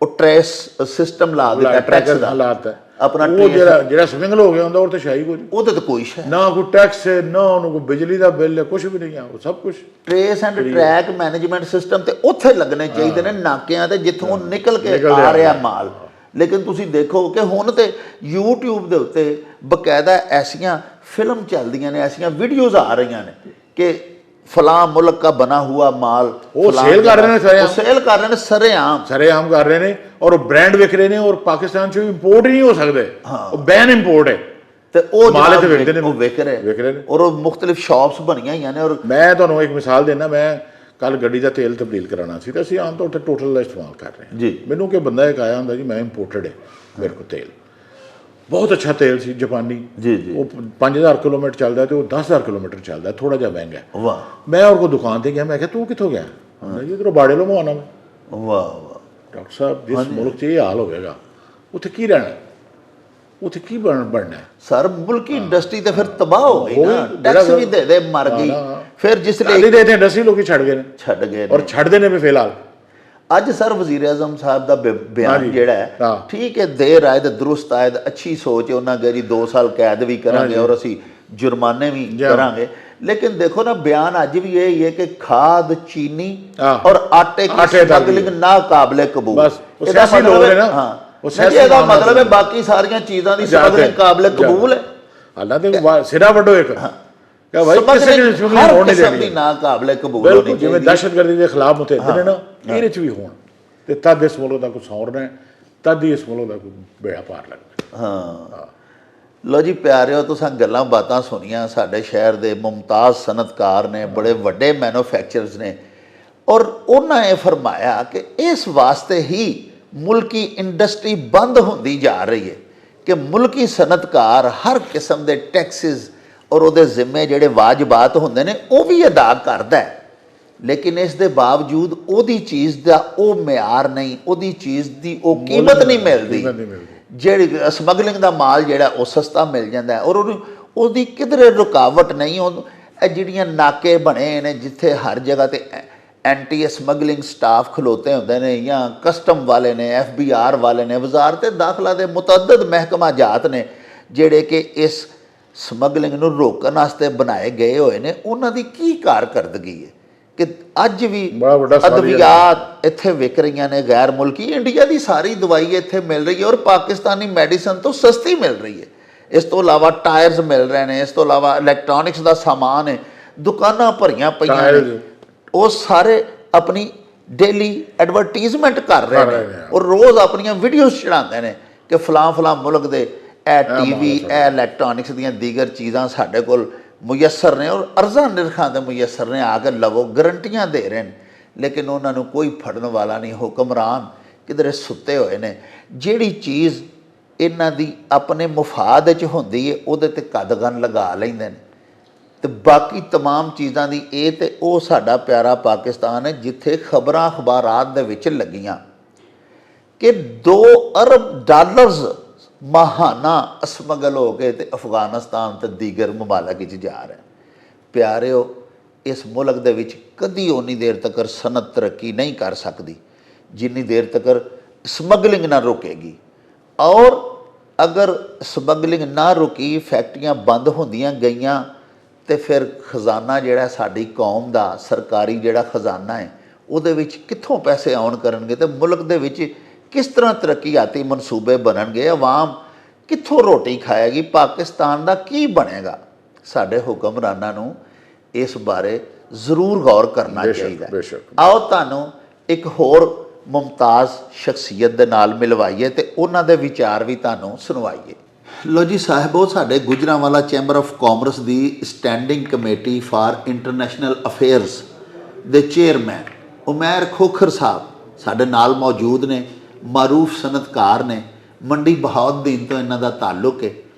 ਉਹ ਟ੍ਰੇਸ ਸਿਸਟਮ ਲਾ ਦਿੱਤਾ ਟੈਕਸ ਦਾ ਹਾਲਾਤ ਹੈ ਆਪਣਾ ਉਹ ਜਿਹੜਾ ਸਵਿੰਗਲ ਹੋ ਗਿਆ ਹੁੰਦਾ ਉਹ ਤੇ ਸ਼ਾਹੀ ਕੋਈ ਉਹਦੇ ਤੇ ਕੋਈ ਸ਼ੈ ਨਾ ਕੋਈ ਟੈਕਸ ਹੈ ਨਾ ਉਹਨੂੰ ਕੋਈ ਬਿਜਲੀ ਦਾ ਬਿੱਲ ਹੈ ਕੁਝ ਵੀ ਨਹੀਂ ਆ ਉਹ ਸਭ ਕੁਝ trace and track management system ਤੇ ਉੱਥੇ ਲੱਗਣੇ ਚਾਹੀਦੇ ਨੇ ਨਾਕਿਆਂ ਤੇ ਜਿੱਥੋਂ ਨਿਕਲ ਕੇ ਆ ਰਿਹਾ ਮਾਲ। ਲੇਕਿਨ ਤੁਸੀਂ ਦੇਖੋ ਕਿ ਹੁਣ ਤੇ YouTube ਦੇ ਉੱਤੇ ਬਕਾਇਦਾ ਐਸੀਆਂ ਫਿਲਮ ਚੱਲਦੀਆਂ ਨੇ, ਐਸੀਆਂ ਵੀਡੀਓਜ਼ ਆ ਰਹੀਆਂ ਨੇ ਕਿ ਫਲਾਂ ਮੁਲਕ ਦਾ ਬਣਾ ਹੁਆ ਮਾਲ ਉਹ ਸੇਲ ਕਰ ਰਹੇ ਨੇ ਸਰੇਆਮ ਸਰੇਆਮ ਕਰ ਰਹੇ ਨੇ ਔਰ ਉਹ ਬ੍ਰਾਂਡ ਵਿਕ ਰਹੇ ਨੇ ਔਰ ਪਾਕਿਸਤਾਨ ਚ ਇੰਪੋਰਟ ਹੀ ਨਹੀਂ ਹੋ ਸਕਦੇ ਉਹ ਬੈਨ ਇੰਪੋਰਟ ਹੈ ਤੇ ਉਹ ਮਾਲ ਇੱਥੇ ਵਿਕਦੇ ਨੇ ਉਹ ਵਿਕ ਰਹੇ ਨੇ ਔਰ ਉਹ ਮੁxtਲਿਫ ਸ਼ਾਪਸ ਬਣੀਆਂ ਹੋਈਆਂ ਨੇ। ਔਰ ਮੈਂ ਤੁਹਾਨੂੰ ਇੱਕ ਮਿਸਾਲ ਦੇਣਾ, ਮੈਂ ਕੱਲ ਗੱਡੀ ਦਾ ਤੇਲ ਤਬਦੀਲ ਕਰਾਉਣਾ ਸੀ ਤਾਂ ਅਸੀਂ ਆਮ ਤੌਰ ਤੇ ਟੋਟਲ ਦਾ ਇਸਤੇਮਾਲ ਕਰ ਰਹੇ ਹਾਂ ਜੀ। ਮੈਨੂੰ ਕਿ ਬੰਦਾ ਇੱਕ ਆਇਆ ਹੁੰਦਾ ਜੀ ਮੈਂ ਇੰਪੋਰਟਡ ਹੈ ਮੇਰੇ ਕੋਲ ਤੇਲ ਬਹੁਤ ਅੱਛਾ ਤੇਲ ਸੀ ਜਾਪਾਨੀ ਜੀ ਉਹ 5000 ਕਿਲੋਮੀਟਰ ਚੱਲਦਾ ਤੇ ਉਹ 10000 ਕਿਲੋਮੀਟਰ ਚੱਲਦਾ ਥੋੜਾ ਜਿਹਾ ਮਹਿੰਗਾ ਵਾਹ ਮੈਂ ਉਹ ਦੁਕਾਨ ਤੇ ਗਿਆ ਮੈਂ ਕਿਹਾ ਤੂੰ ਕਿੱਥੋਂ ਗਿਆ ਜੀ ਇਧਰੋਂ ਬਾੜੇ ਲੋ ਮਵਾਨਾ ਮੈਂ ਵਾਹ ਵਾਹ ਡਾਕਟਰ ਸਾਹਿਬ ਜਿਸ ਮੁਲਕ 'ਚ ਇਹ ਹਾਲ ਹੋਵੇਗਾ ਉੱਥੇ ਕੀ ਰਹਿਣਾ ਉੱਥੇ ਕੀ ਬਣਨਾ ਸਰ ਮੁਲਕੀ ਇੰਡਸਟਰੀ ਤੇ ਫਿਰ ਤਬਾਹ ਹੋ ਗਈ ਨਾ ਟੈਕਸ ਵੀ ਦੇ ਮਰ ਗਈ ਫਿਰ ਜਿਸ ਲਈ ਦੇ ਇੰਡਸਟਰੀ ਲੋਕੀ ਛੱਡ ਗਏ ਔਰ ਛੱਡਦੇ ਨੇ ਵੀ ਫਿਲਹਾਲ। ਅੱਜ ਸਰ ਵਜ਼ੀਰ ਆਜ਼ਮ ਸਾਹਿਬ ਦਾ ਬਿਆਨ ਜਿਹੜਾ ਹੈ ਠੀਕ ਹੈ ਦੇਰ ਆਏ ਤੇ ਦਰੁਸਤ ਆਏ ਅੱਛੀ ਸੋਚ ਹੈ ਉਹਨਾਂ ਦੇ ਜੀ 2 ਸਾਲ ਕੈਦ ਵੀ ਕਰਾਂਗੇ ਔਰ ਅਸੀਂ ਜੁਰਮਾਨੇ ਵੀ ਕਰਾਂਗੇ। ਲੇਕਿਨ ਦੇਖੋ ਨਾ ਬਿਆਨ ਅੱਜ ਵੀ ਇਹ ਹੀ ਹੈ ਕਿ ਖਾਦ ਚੀਨੀ ਔਰ ਆਟੇ की स्मगलिंग नाकाबिले कबूल। ਇਹਦਾ ਮਤਲਬ ਹੈ ਨਾ ਇਹਦਾ ਮਤਲਬ ਹੈ ਬਾਕੀ ਸਾਰੀਆਂ ਚੀਜ਼ਾਂ ਦੀ ਸਮਗਲਿੰਗ ਕਾਬਲੇ ਕਬੂਲ ਹੈ। ਹਾਲਾਂ ਤੇ ਸਿਰਾ ਵੱਡੋ ਇੱਕ ਕਿ ਭਾਈ ਕਿਸੇ ਦੀ ਸਮਗਲਿੰਗ ਹੋਣ ਨਹੀਂ ਦੇਣੀ ਨਾ ਕਾਬਲੇ ਕਬੂਲ ਹੋਣੀ ਜਿਵੇਂ ਦਹਿਸ਼ਤਗਰਦੀ ਦੇ ਖਿਲਾਫ ਮੁਤਹਿਦ ਨੇ ਨਾ ਇਹਦੇ ਚ ਵੀ ਹੋਣ ਤੇ ਤਦ ਇਸ ਮੁਲਕ ਦਾ ਕੋਈ ਸੌਰਨਾ ਤਦ ਹੀ ਇਸ ਮੁਲਕ ਦਾ ਕੋਈ ਬੇੜਾ ਪਾਰ ਲੱਗਦਾ। ਹਾਂ ਲੋ ਜੀ ਪਿਆਰਿਓ ਤੁਸੀਂ ਗੱਲਾਂ ਬਾਤਾਂ ਸੁਣੀਆਂ ਸਾਡੇ ਸ਼ਹਿਰ ਦੇ ਮੁਮਤਾਜ਼ ਸਨਅਤਕਾਰ ਨੇ ਬੜੇ ਵੱਡੇ ਮੈਨੂਫੈਕਚਰਰਸ ਨੇ ਔਰ ਉਹਨਾਂ ਇਹ ਫਰਮਾਇਆ ਕਿ ਇਸ ਵਾਸਤੇ ਹੀ ਮੁਲਕੀ ਇੰਡਸਟਰੀ ਬੰਦ ਹੁੰਦੀ ਜਾ ਰਹੀ ਹੈ ਕਿ ਮੁਲਕੀ ਸਨਅਤਕਾਰ ਹਰ ਕਿਸਮ ਦੇ ਟੈਕਸਿਸ ਔਰ ਉਹਦੇ ਜ਼ਿੰਮੇ ਜਿਹੜੇ ਵਾਜਬਾਤ ਹੁੰਦੇ ਨੇ ਉਹ ਵੀ ਅਦਾ ਕਰਦਾ ਹੈ। ਲੇਕਿਨ ਇਸ ਦੇ ਬਾਵਜੂਦ ਉਹਦੀ ਚੀਜ਼ ਦਾ ਉਹ ਮਿਆਰ ਨਹੀਂ, ਉਹਦੀ ਚੀਜ਼ ਦੀ ਉਹ ਕੀਮਤ ਨਹੀਂ ਮਿਲਦੀ। ਜਿਹੜੀ ਸਮਗਲਿੰਗ ਦਾ ਮਾਲ ਜਿਹੜਾ ਉਹ ਸਸਤਾ ਮਿਲ ਜਾਂਦਾ ਔਰ ਉਹਦੀ ਕਿਧਰੇ ਰੁਕਾਵਟ ਨਹੀਂ। ਇਹ ਜਿਹੜੀਆਂ ਨਾਕੇ ਬਣੇ ਨੇ ਜਿੱਥੇ ਹਰ ਜਗ੍ਹਾ ਤੇ ਐਂਟੀ ਸਮਗਲਿੰਗ ਸਟਾਫ ਖਲੋਤੇ ਹੁੰਦੇ ਨੇ ਜਾਂ ਕਸਟਮ ਵਾਲੇ ਨੇ FBI ਵਾਲੇ ਨੇ ਵਜ਼ਾਰਤ ਦਾਖਲਾ ਦੇ ਮੁਤਅੱਦਦ ਮਹਿਕਮਾ ਜਾਤ ਨੇ ਜਿਹੜੇ ਕਿ ਇਸ ਸਮਗਲਿੰਗ ਨੂੰ ਰੋਕਣ ਵਾਸਤੇ ਬਣਾਏ ਗਏ ਹੋਏ ਨੇ ਉਹਨਾਂ ਦੀ ਕੀ ਕਾਰਕਰਦਗੀ ਹੈ ਕਿ ਅੱਜ ਵੀ ਅਦਵਿਆਤ ਇੱਥੇ ਵਿਕ ਰਹੀਆਂ ਨੇ ਗੈਰ ਮੁਲਕੀ। ਇੰਡੀਆ ਦੀ ਸਾਰੀ ਦਵਾਈ ਇੱਥੇ ਮਿਲ ਰਹੀ ਹੈ ਔਰ ਪਾਕਿਸਤਾਨੀ ਮੈਡੀਸਨ ਤੋਂ ਸਸਤੀ ਮਿਲ ਰਹੀ ਹੈ। ਇਸ ਤੋਂ ਇਲਾਵਾ ਟਾਇਰਸ ਮਿਲ ਰਹੇ ਨੇ, ਇਸ ਤੋਂ ਇਲਾਵਾ ਇਲੈਕਟ੍ਰੋਨਿਕਸ ਦਾ ਸਾਮਾਨ ਹੈ, ਦੁਕਾਨਾਂ ਭਰੀਆਂ ਪਈਆਂ ਨੇ। ਉਹ ਸਾਰੇ ਆਪਣੀ ਡੇਲੀ ਐਡਵਰਟੀਜ਼ਮੈਂਟ ਕਰ ਰਹੇ ਨੇ ਔਰ ਰੋਜ਼ ਆਪਣੀਆਂ ਵੀਡੀਓਜ਼ ਚੜਾਉਂਦੇ ਨੇ ਕਿ ਫਲਾਂ ਮੁਲਕ ਦੇ ਇਹ TV ਇਹ ਇਲੈਕਟ੍ਰੋਨਿਕਸ ਦੀਆਂ ਦੀਗਰ ਚੀਜ਼ਾਂ ਸਾਡੇ ਕੋਲ ਮੁਯੱਸਰ ਨੇ ਔਰ ਅਰਜ਼ਾ ਨਿਰਖਾਂ ਦੇ ਮੁਯੱਸਰ ਨੇ, ਆ ਕੇ ਲਵੋ, ਗਰੰਟੀਆਂ ਦੇ ਰਹੇ ਨੇ। ਲੇਕਿਨ ਉਹਨਾਂ ਨੂੰ ਕੋਈ ਫੜਨ ਵਾਲਾ ਨਹੀਂ। ਹੁਕਮਰਾਨ ਕਿਧਰੇ ਸੁੱਤੇ ਹੋਏ ਨੇ। ਜਿਹੜੀ ਚੀਜ਼ ਇਹਨਾਂ ਦੀ ਆਪਣੇ ਮੁਫਾਦ 'ਚ ਹੁੰਦੀ ਹੈ ਉਹਦੇ ਤੇ ਕਦਗਨ ਲਗਾ ਲੈਂਦੇ ਨੇ ਤੇ ਬਾਕੀ ਤਮਾਮ ਚੀਜ਼ਾਂ ਦੀ ਇਹ ਤੇ ਉਹ ਸਾਡਾ ਪਿਆਰਾ ਪਾਕਿਸਤਾਨ ਹੈ ਜਿੱਥੇ ਖਬਰਾਂ ਅਖਬਾਰਾਤ ਦੇ ਵਿੱਚ ਲੱਗੀਆਂ ਕਿ $2 ਅਰਬ ਮਾਹਾਨਾ ਸਮਗਲ ਹੋ ਕੇ ਤੇ ਅਫਗਾਨਿਸਤਾਨ ਤੇ ਦੀਗਰ ਮਮਾਲਕ ਵਿੱਚ ਜਾ ਰਿਹਾ। ਪਿਆਰਿਓ ਇਸ ਮੁਲਕ ਦੇ ਵਿੱਚ ਕਦੀ ਉਨੀ ਦੇਰ ਤੱਕ ਸਨਅਤ ਤਰੱਕੀ ਨਹੀਂ ਕਰ ਸਕਦੀ ਜਿੰਨੀ ਦੇਰ ਤੱਕ ਸਮਗਲਿੰਗ ਨਾ ਰੁਕੇਗੀ। ਔਰ ਅਗਰ ਸਮਗਲਿੰਗ ਨਾ ਰੁਕੀ, ਫੈਕਟਰੀਆਂ ਬੰਦ ਹੁੰਦੀਆਂ ਗਈਆਂ ਤੇ ਫਿਰ ਖਜ਼ਾਨਾ ਜਿਹੜਾ ਸਾਡੀ ਕੌਮ ਦਾ ਸਰਕਾਰੀ ਜਿਹੜਾ ਖਜ਼ਾਨਾ ਹੈ ਉਹਦੇ ਵਿੱਚ ਕਿੱਥੋਂ ਪੈਸੇ ਆਉਣ ਕਰਨਗੇ ਤੇ ਮੁਲਕ ਦੇ ਵਿੱਚ ਕਿਸ ਤਰ੍ਹਾਂ ਤਰੱਕੀਆਤੀ ਮਨਸੂਬੇ ਬਣਨਗੇ, ਆਵਾਮ ਕਿੱਥੋਂ ਰੋਟੀ ਖਾਏਗੀ, ਪਾਕਿਸਤਾਨ ਦਾ ਕੀ ਬਣੇਗਾ। ਸਾਡੇ ਹੁਕਮਰਾਨਾਂ ਨੂੰ ਇਸ ਬਾਰੇ ਜ਼ਰੂਰ ਗੌਰ ਕਰਨਾ ਚਾਹੀਦਾ। ਆਓ ਤੁਹਾਨੂੰ ਇੱਕ ਹੋਰ ਮੁਮਤਾਜ਼ ਸ਼ਖਸੀਅਤ ਦੇ ਨਾਲ ਮਿਲਵਾਈਏ ਤੇ ਉਹਨਾਂ ਦੇ ਵਿਚਾਰ ਵੀ ਤੁਹਾਨੂੰ ਸੁਣਵਾਈਏ। ਲੋ ਜੀ ਸਾਹਿਬੋ, ਸਾਡੇ Gujranwala chamber of commerce the standing committee for international affairs ਦੇ ਚੇਅਰਮੈਨ ਉਮੈਰ ਖੋਖਰ ਸਾਹਿਬ ਸਾਡੇ ਨਾਲ ਮੌਜੂਦ ਨੇ। ਮਾਰੂਫ ਸਨਅਤਕਾਰ ਨੇ, ਮੰਡੀ ਬਹਾਉਦੀਨ ਤੋਂ ਇਹਨਾਂ ਦਾ ਤਾਲੁਕ ਹੈ।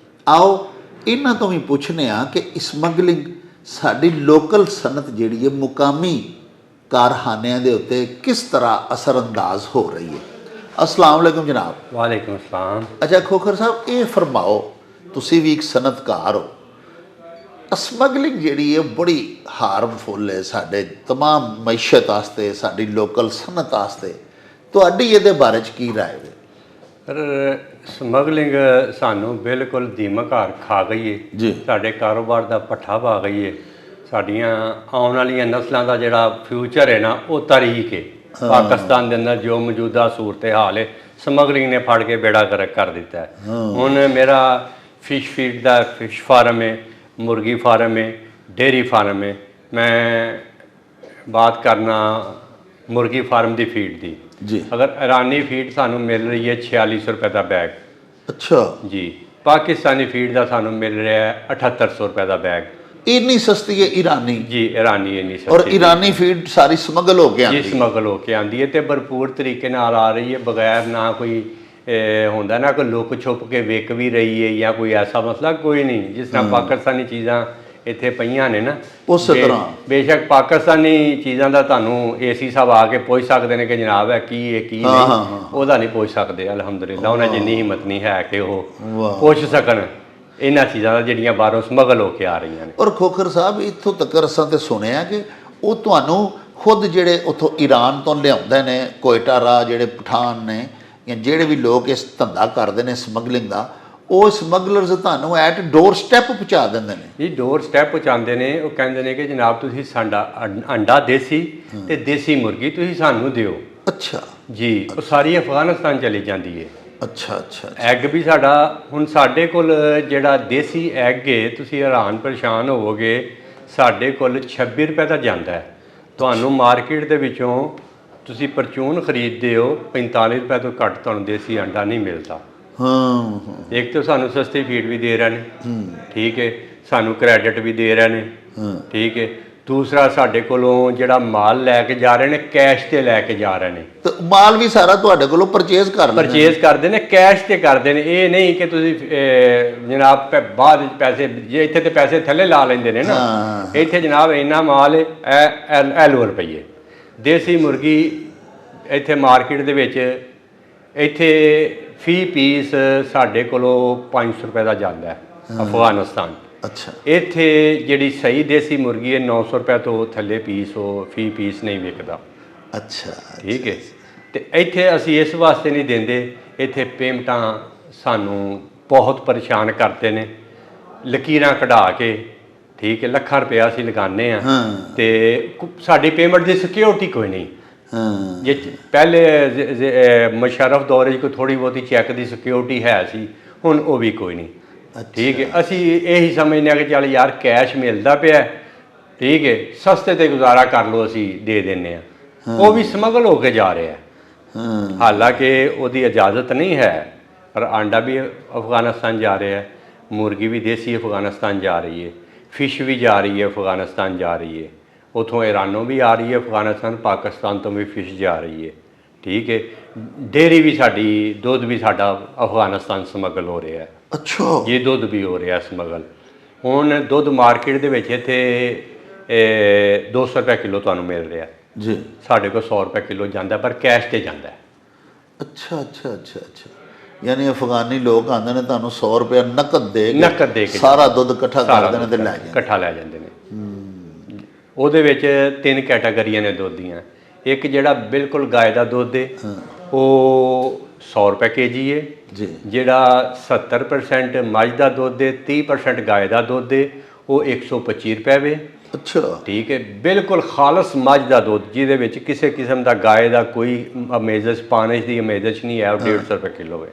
ਆਓ ਇਹਨਾਂ ਤੋਂ ਵੀ ਪੁੱਛਨੇ ਆ ਕਿ ਸਮਗਲਿੰਗ ਸਾਡੀ ਲੋਕਲ ਸਨਅਤ ਜਿਹੜੀ ਹੈ ਮੁਕਾਮੀ ਕਾਰਖਾਨਿਆਂ ਦੇ ਉੱਤੇ ਕਿਸ ਤਰ੍ਹਾਂ ਅਸਰਅੰਦਾਜ਼ ਹੋ ਰਹੀ ਹੈ। अस्सलाम वालेकुम जनाब। वालेकुम अस्सलाम। अच्छा खोखर साहब ये फरमाओ, तुसी भी एक सनअतकार हो, ਸਮਗਲਿੰਗ ਜਿਹੜੀ ਹੈ ਬੜੀ ਹਾਰਮਫੁਲ ਹੈ ਸਾਡੇ तमाम मैशत वास्ते, साड़ी लोकल सनत वास्ते ਤੁਹਾਡੀ ਇਹਦੇ ਬਾਰੇ 'ਚ ਕੀ ਰਾਏ ਹੈ? ਪਰ ਸਮਗਲਿੰਗ ਸਾਨੂੰ ਬਿਲਕੁਲ ਦੀਮਕ ਹਾਰ ਖਾ ਗਈ ਜੀ। ਹੈ, ਸਾਡੇ ਕਾਰੋਬਾਰ ਦਾ ਪੱਠਾ ਪਾ ਗਈ ਹੈ। ਸਾਡੀਆਂ ਆਉਣ ਵਾਲੀਆਂ ਨਸਲਾਂ ਦਾ ਜਿਹੜਾ ਫਿਊਚਰ ਹੈ ਨਾ, ਉਹ ਤਾਰੀਖ ਹੈ। ਪਾਕਿਸਤਾਨ ਦੇ ਅੰਦਰ ਜੋ ਮੌਜੂਦਾ ਸੂਰਤ ਹਾਲ ਹੈ, ਸਮਗਲਿੰਗ ਨੇ ਫੜ ਕੇ ਬੇੜਾ ਗਰਕ ਕਰ ਦਿੱਤਾ ਹੈ। ਹੁਣ ਮੇਰਾ ਫਿਸ਼ ਫੀਡ ਦਾ ਫਿਸ਼ ਫਾਰਮ ਹੈ, ਮੁਰਗੀ ਫਾਰਮ ਹੈ, ਡੇਅਰੀ ਫਾਰਮ ਹੈ। ਮੈਂ ਬਾਤ ਕਰਨਾ ਮੁਰਗੀ ਫਾਰਮ ਦੀ ਫੀਡ ਦੀ। ਜੀ। ਅਗਰ ਇਰਾਨੀ ਫੀਡ ਸਾਨੂੰ ਮਿਲ ਰਹੀ ਹੈ 4600 ਰੁਪਏ ਦਾ ਬੈਗ ਅੱਛਾ, ਜੀ। ਪਾਕਿਸਤਾਨੀ ਫੀਡ ਦਾ ਸਾਨੂੰ ਮਿਲ ਰਿਹਾ ਹੈ 7800 ਰੁਪਏ ਦਾ ਬੈਗ ਇੰਨੀ ਸਸਤੀ ਹੈ ਈਰਾਨੀ? ਜੀ। ਇਰਾਨੀ ਇੰਨੀ ਔਰ ਸਸਤੀ ਈਰਾਨੀ ਫੀਡ ਸਾਰੀ ਸਮਗਲ ਹੋ ਕੇ ਜੀ, ਆਉਂਦੀ ਹੈ? ਸਮਗਲ ਹੋ ਕੇ ਆਉਂਦੀ ਹੈ ਤੇ ਭਰਪੂਰ ਤਰੀਕੇ ਨਾਲ ਆ ਰਹੀ ਹੈ, ਬਗੈਰ ਨਾ ਕੋਈ ਹੁੰਦਾ ਨਾ ਕੋਈ ਲੁੱਕ ਛੁਪ ਕੇ ਵਿਕ ਵੀ ਰਹੀ ਹੈ ਜਾਂ ਕੋਈ ਐਸਾ ਮਸਲਾ ਕੋਈ ਨਹੀਂ। ਜਿਸ ਤਰ੍ਹਾਂ ਪਾਕਿਸਤਾਨੀ ਚੀਜ਼ਾਂ ਇੱਥੇ ਪਈਆਂ ਨੇ ਨਾ, ਉਸੇ ਤਰ੍ਹਾਂ। ਬੇਸ਼ੱਕ ਪਾਕਿਸਤਾਨੀ ਚੀਜ਼ਾਂ ਦਾ ਤੁਹਾਨੂੰ ਏਸੀ ਸਾਹਿਬ ਆ ਕੇ ਪੁੱਛ ਸਕਦੇ ਨੇ ਕਿ ਜਨਾਬ ਹੈ ਕੀ ਹੈ ਕੀ ਨਹੀਂ, ਉਹਦਾ ਨਹੀਂ ਪੁੱਛ ਸਕਦੇ। ਅਲਹਮਦੁਲਿਲਾ ਉਹਨਾਂ ਜਿੰਨੀ ਹਿੰਮਤ ਨਹੀਂ ਹੈ ਕਿ ਉਹ ਪੁੱਛ ਸਕਣ ਇਹਨਾਂ ਚੀਜ਼ਾਂ ਦਾ ਜਿਹੜੀਆਂ ਬਾਹਰੋਂ ਸਮਗਲ ਹੋ ਕੇ ਆ ਰਹੀਆਂ ਨੇ। ਔਰ ਖੋਖਰ ਸਾਹਿਬ, ਇੱਥੋਂ ਤੱਕ ਅਸਾਂ ਤੇ ਸੁਣਿਆ ਕਿ ਉਹ ਤੁਹਾਨੂੰ ਖੁਦ ਜਿਹੜੇ ਉੱਥੋਂ ਈਰਾਨ ਤੋਂ ਲਿਆਉਂਦੇ ਨੇ, ਕੋਇਟਾ ਰਾਹ ਜਿਹੜੇ ਪਠਾਨ ਨੇ ਜਾਂ ਜਿਹੜੇ ਵੀ ਲੋਕ ਇਸ ਧੰਦਾ ਕਰਦੇ ਨੇ ਸਮਗਲਿੰਗ ਦਾ, ਉਹ ਸਮਗਲਰਸ ਤੁਹਾਨੂੰ ਐਟ ਡੋਰ ਸਟੈਪ ਪਹੁੰਚਾ ਦਿੰਦੇ ਨੇ? ਜੀ, ਡੋਰ ਸਟੈਪ ਪਹੁੰਚਾਉਂਦੇ ਨੇ। ਉਹ ਕਹਿੰਦੇ ਨੇ ਕਿ ਜਨਾਬ ਤੁਸੀਂ ਸਾਡਾ ਅੰਡਾ ਦੇਸੀ ਤੇ ਦੇਸੀ ਮੁਰਗੀ ਤੁਸੀਂ ਸਾਨੂੰ ਦਿਓ। ਅੱਛਾ ਜੀ। ਉਹ ਸਾਰੀ ਅਫਗਾਨਿਸਤਾਨ ਚਲੀ ਜਾਂਦੀ ਹੈ। ਅੱਛਾ ਅੱਛਾ। ਐਗ ਵੀ ਸਾਡਾ ਹੁਣ ਸਾਡੇ ਕੋਲ ਜਿਹੜਾ ਦੇਸੀ ਐਗ ਹੈ, ਤੁਸੀਂ ਹੈਰਾਨ ਪਰੇਸ਼ਾਨ ਹੋਵੋਗੇ, ਸਾਡੇ ਕੋਲ 26 ਰੁਪਏ ਦਾ ਜਾਂਦਾ ਹੈ। ਤੁਹਾਨੂੰ ਮਾਰਕੀਟ ਦੇ ਵਿੱਚੋਂ ਤੁਸੀਂ ਪਰਚੂਨ ਖਰੀਦਦੇ ਹੋ 45 ਰੁਪਏ ਤੋਂ ਘੱਟ ਤੁਹਾਨੂੰ ਦੇਸੀ ਅੰਡਾ ਨਹੀਂ ਮਿਲਦਾ। ਹਾਂ। ਇੱਕ ਤਾਂ ਸਾਨੂੰ ਸਸਤੀ ਫੀਡ ਵੀ ਦੇ ਰਹੇ ਨੇ, ਠੀਕ ਹੈ, ਸਾਨੂੰ ਕ੍ਰੈਡਿਟ ਵੀ ਦੇ ਰਹੇ ਨੇ, ਠੀਕ ਹੈ। ਦੂਸਰਾ, ਸਾਡੇ ਕੋਲੋਂ ਜਿਹੜਾ ਮਾਲ ਲੈ ਕੇ ਜਾ ਰਹੇ ਨੇ ਕੈਸ਼ ਤੇ ਲੈ ਕੇ ਜਾ ਰਹੇ ਨੇ। ਤੇ ਮਾਲ ਵੀ ਸਾਰਾ ਤੁਹਾਡੇ ਕੋਲੋਂ ਪਰਚੇਜ਼ ਕਰ ਲੈਂਦੇ ਨੇ? ਪਰਚੇਜ਼ ਕਰਦੇ ਨੇ, ਕੈਸ਼ ਤੇ ਕਰਦੇ ਨੇ। ਇਹ ਨਹੀਂ ਕਿ ਤੁਸੀਂ ਜਨਾਬ ਬਾਅਦ ਵਿੱਚ ਪੈਸੇ, ਜੇ ਇੱਥੇ ਤੇ ਪੈਸੇ ਥੱਲੇ ਲਾ ਲੈਂਦੇ ਨੇ ਨਾ, ਇੱਥੇ ਜਨਾਬ ਇੰਨਾ ਮਾਲ ਹੈ ਲਓ ਰੁਪਈਏ। ਦੇਸੀ ਮੁਰਗੀ ਇੱਥੇ ਮਾਰਕੀਟ ਦੇ ਵਿੱਚ ਇੱਥੇ ਫੀ ਪੀਸ ਸਾਡੇ ਕੋਲੋਂ 500 ਰੁਪਏ ਦਾ ਜਾਂਦਾ ਹੈ ਅਫਗਾਨਿਸਤਾਨ। ਅੱਛਾ। ਇੱਥੇ ਜਿਹੜੀ ਸਹੀ ਦੇਸੀ ਮੁਰਗੀ ਹੈ 900 ਰੁਪਏ ਤੋਂ ਥੱਲੇ ਪੀਸ ਉਹ ਫੀ ਪੀਸ ਨਹੀਂ ਵਿਕਦਾ। ਅੱਛਾ, ਠੀਕ ਹੈ। ਤੇ ਇੱਥੇ ਅਸੀਂ ਇਸ ਵਾਸਤੇ ਨਹੀਂ ਦਿੰਦੇ, ਇੱਥੇ ਪੇਮੈਂਟਾਂ ਸਾਨੂੰ ਬਹੁਤ ਪਰੇਸ਼ਾਨ ਕਰਦੇ ਨੇ, ਲਕੀਰਾਂ ਕਢਾ ਕੇ, ਠੀਕ ਹੈ, ਲੱਖਾਂ ਰੁਪਇਆ ਅਸੀਂ ਲਗਾਉਂਦੇ ਹਾਂ ਤੇ ਸਾਡੀ ਪੇਮੈਂਟ ਦੀ ਸਿਕਿਉਰਿਟੀ ਕੋਈ ਨਹੀਂ। ਜੇ ਪਹਿਲੇ ਮੁਸ਼ਰਫ ਦੌਰ 'ਚ ਕੋਈ ਥੋੜ੍ਹੀ ਬਹੁਤੀ ਚੈੱਕ ਦੀ ਸਿਕਿਉਰਿਟੀ ਹੈ ਸੀ, ਹੁਣ ਉਹ ਵੀ ਕੋਈ ਨਹੀਂ। ਠੀਕ ਹੈ। ਅਸੀਂ ਇਹੀ ਸਮਝਦੇ ਹਾਂ ਕਿ ਚੱਲ ਯਾਰ ਕੈਸ਼ ਮਿਲਦਾ ਪਿਆ, ਠੀਕ ਹੈ, ਸਸਤੇ ਤੇ ਗੁਜ਼ਾਰਾ ਕਰ ਲਓ, ਅਸੀਂ ਦੇ ਦਿੰਦੇ ਹਾਂ। ਉਹ ਵੀ ਸਮਗਲ ਹੋ ਕੇ ਜਾ ਰਿਹਾ ਹੈ, ਹਾਲਾਂਕਿ ਉਹਦੀ ਇਜਾਜ਼ਤ ਨਹੀਂ ਹੈ। ਪਰ ਆਂਡਾ ਵੀ ਅਫਗਾਨਿਸਤਾਨ ਜਾ ਰਿਹਾ ਹੈ, ਮੁਰਗੀ ਵੀ ਦੇਸੀ ਅਫਗਾਨਿਸਤਾਨ ਜਾ ਰਹੀ ਹੈ, ਫਿਸ਼ ਵੀ ਜਾ ਰਹੀ ਹੈ ਅਫਗਾਨਿਸਤਾਨ ਜਾ ਰਹੀ ਹੈ, ਉੱਥੋਂ ਈਰਾਨੋਂ ਵੀ ਆ ਰਹੀ ਹੈ ਅਫਗਾਨਿਸਤਾਨ, ਪਾਕਿਸਤਾਨ ਤੋਂ ਵੀ ਫਿਸ਼ ਜਾ ਰਹੀ ਹੈ, ਠੀਕ ਹੈ। ਡੇਅਰੀ ਵੀ ਸਾਡੀ, ਦੁੱਧ ਵੀ ਸਾਡਾ ਅਫਗਾਨਿਸਤਾਨ ਸਮਗਲ ਹੋ ਰਿਹਾ ਹੈ। ਅੱਛਾ ਜੀ, ਦੁੱਧ ਵੀ ਹੋ ਰਿਹਾ ਸਮਗਲ। ਹੁਣ ਦੁੱਧ ਮਾਰਕੀਟ ਦੇ ਵਿੱਚ ਇੱਥੇ 200 ਰੁਪਏ ਕਿਲੋ ਤੁਹਾਨੂੰ ਮਿਲ ਰਿਹਾ ਜੀ, ਸਾਡੇ ਕੋਲ 100 ਰੁਪਏ ਕਿਲੋ ਜਾਂਦਾ, ਪਰ ਕੈਸ਼ ਤੇ ਜਾਂਦਾ। ਅੱਛਾ ਅੱਛਾ ਅੱਛਾ ਅੱਛਾ। ਯਾਨੀ ਅਫਗਾਨੀ ਲੋਕ ਆਉਂਦੇ ਨੇ, ਤੁਹਾਨੂੰ 100 ਰੁਪਏ ਨਕਦ ਦੇ ਕੇ ਸਾਰਾ ਦੁੱਧ ਇਕੱਠਾ ਕਰਦੇ ਨੇ ਤੇ ਲੈ ਜਾਂਦੇ, ਇਕੱਠਾ ਲੈ ਜਾਂਦੇ ਨੇ। ਉਹਦੇ ਵਿੱਚ 3 ਕੈਟਾਗਰੀਆਂ ਨੇ ਦੁੱਧ ਦੀਆਂ। ਇੱਕ ਜਿਹੜਾ ਬਿਲਕੁਲ ਗਾਏ ਦਾ ਦੁੱਧ ਹੈ ਉਹ 100 ਰੁਪਏ ਕੇਜੀ ਹੈ ਜੀ। ਜਿਹੜਾ 70% ਮੱਝ ਦਾ ਦੁੱਧ ਹੈ, 30% ਗਾਏ ਦਾ ਦੁੱਧ ਹੈ, ਉਹ 125 ਰੁਪਏ ਵੇ। ਅੱਛਾ, ਠੀਕ ਹੈ। ਬਿਲਕੁਲ ਖਾਲਸ ਮੱਝ ਦਾ ਦੁੱਧ ਜਿਹਦੇ ਵਿੱਚ ਕਿਸੇ ਕਿਸਮ ਦਾ ਗਾਏ ਦਾ ਕੋਈ ਅਮੇਜ਼ਸ਼, ਪਾਨਿਸ਼ ਦੀ ਅਮੇਜ਼ਸ਼ ਨਹੀਂ ਹੈ, ਉਹ 150 ਰੁਪਏ ਕਿਲੋ ਹੈ।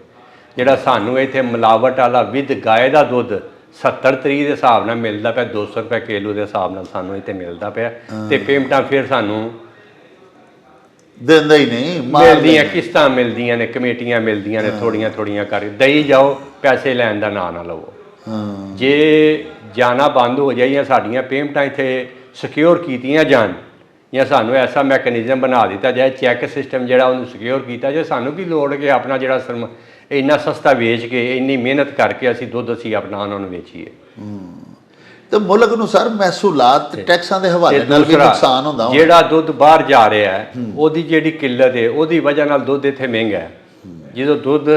ਜਿਹੜਾ ਸਾਨੂੰ ਇੱਥੇ ਮਿਲਾਵਟ ਵਾਲਾ ਵਿਦ ਗਾਏ ਦਾ ਦੁੱਧ 70-30 ਦੇ ਹਿਸਾਬ ਨਾਲ ਮਿਲਦਾ ਪਿਆ, 200 ਰੁਪਏ ਕਿਲੋ ਦੇ ਹਿਸਾਬ ਨਾਲ ਸਾਨੂੰ ਇੱਥੇ ਮਿਲਦਾ ਪਿਆ। ਤੇ ਪੇਮੈਂਟਾਂ ਫਿਰ ਸਾਨੂੰ ਦਿੰਦਾ ਹੀ ਨਹੀਂ, ਮਿਲਦੀਆਂ, ਕਿਸ਼ਤਾਂ ਮਿਲਦੀਆਂ ਨੇ, ਕਮੇਟੀਆਂ ਮਿਲਦੀਆਂ ਨੇ, ਥੋੜੀਆਂ ਥੋੜੀਆਂ ਕਰ ਦਈ ਜਾਓ, ਪੈਸੇ ਲੈਣ ਦਾ ਨਾਂ ਨਾ ਲਵੋ। ਜੇ ਜਾਣਾ ਬੰਦ ਹੋ ਜਾਏ ਜਾਂ ਸਾਡੀਆਂ ਪੇਮੈਂਟਾਂ ਇੱਥੇ ਸਿਕਿਉਰ ਕੀਤੀਆਂ ਜਾਣ ਜਾਂ ਸਾਨੂੰ ਐਸਾ ਮੈਕੈਨਿਜ਼ਮ ਬਣਾ ਦਿੱਤਾ ਜਾਏ, ਚੈੱਕ ਸਿਸਟਮ ਜਿਹੜਾ ਉਹਨੂੰ ਸਿਕਿਉਰ ਕੀਤਾ ਜਾਏ, ਸਾਨੂੰ ਕੀ ਲੋੜ ਕਿ ਆਪਣਾ ਜਿਹੜਾ ਇੰਨਾ ਸਸਤਾ ਵੇਚ ਕੇ, ਇੰਨੀ ਮਿਹਨਤ ਕਰਕੇ ਅਸੀਂ ਦੁੱਧ ਅਸੀਂ ਆਪਣਾ ਉਹਨਾਂ ਨੂੰ ਵੇਚੀਏ। ਤੇ ਮੁਲਕ ਨੂੰ ਸਰ ਮਹਿਸੂਲਾਤ ਟੈਕਸਾਂ ਦੇ ਹਵਾਲੇ ਨਾਲ ਵੀ ਨੁਕਸਾਨ ਹੁੰਦਾ ਹੋਣਾ। ਜਿਹੜਾ ਦੁੱਧ ਬਾਹਰ ਜਾ ਰਿਹਾ ਹੈ ਉਹਦੀ ਜਿਹੜੀ ਕਿੱਲਤ ਹੈ, ਉਹਦੀ ਵਜ੍ਹਾ ਨਾਲ ਦੁੱਧ ਇੱਥੇ ਮਹਿੰਗਾ ਹੈ। ਜਦੋਂ ਦੁੱਧ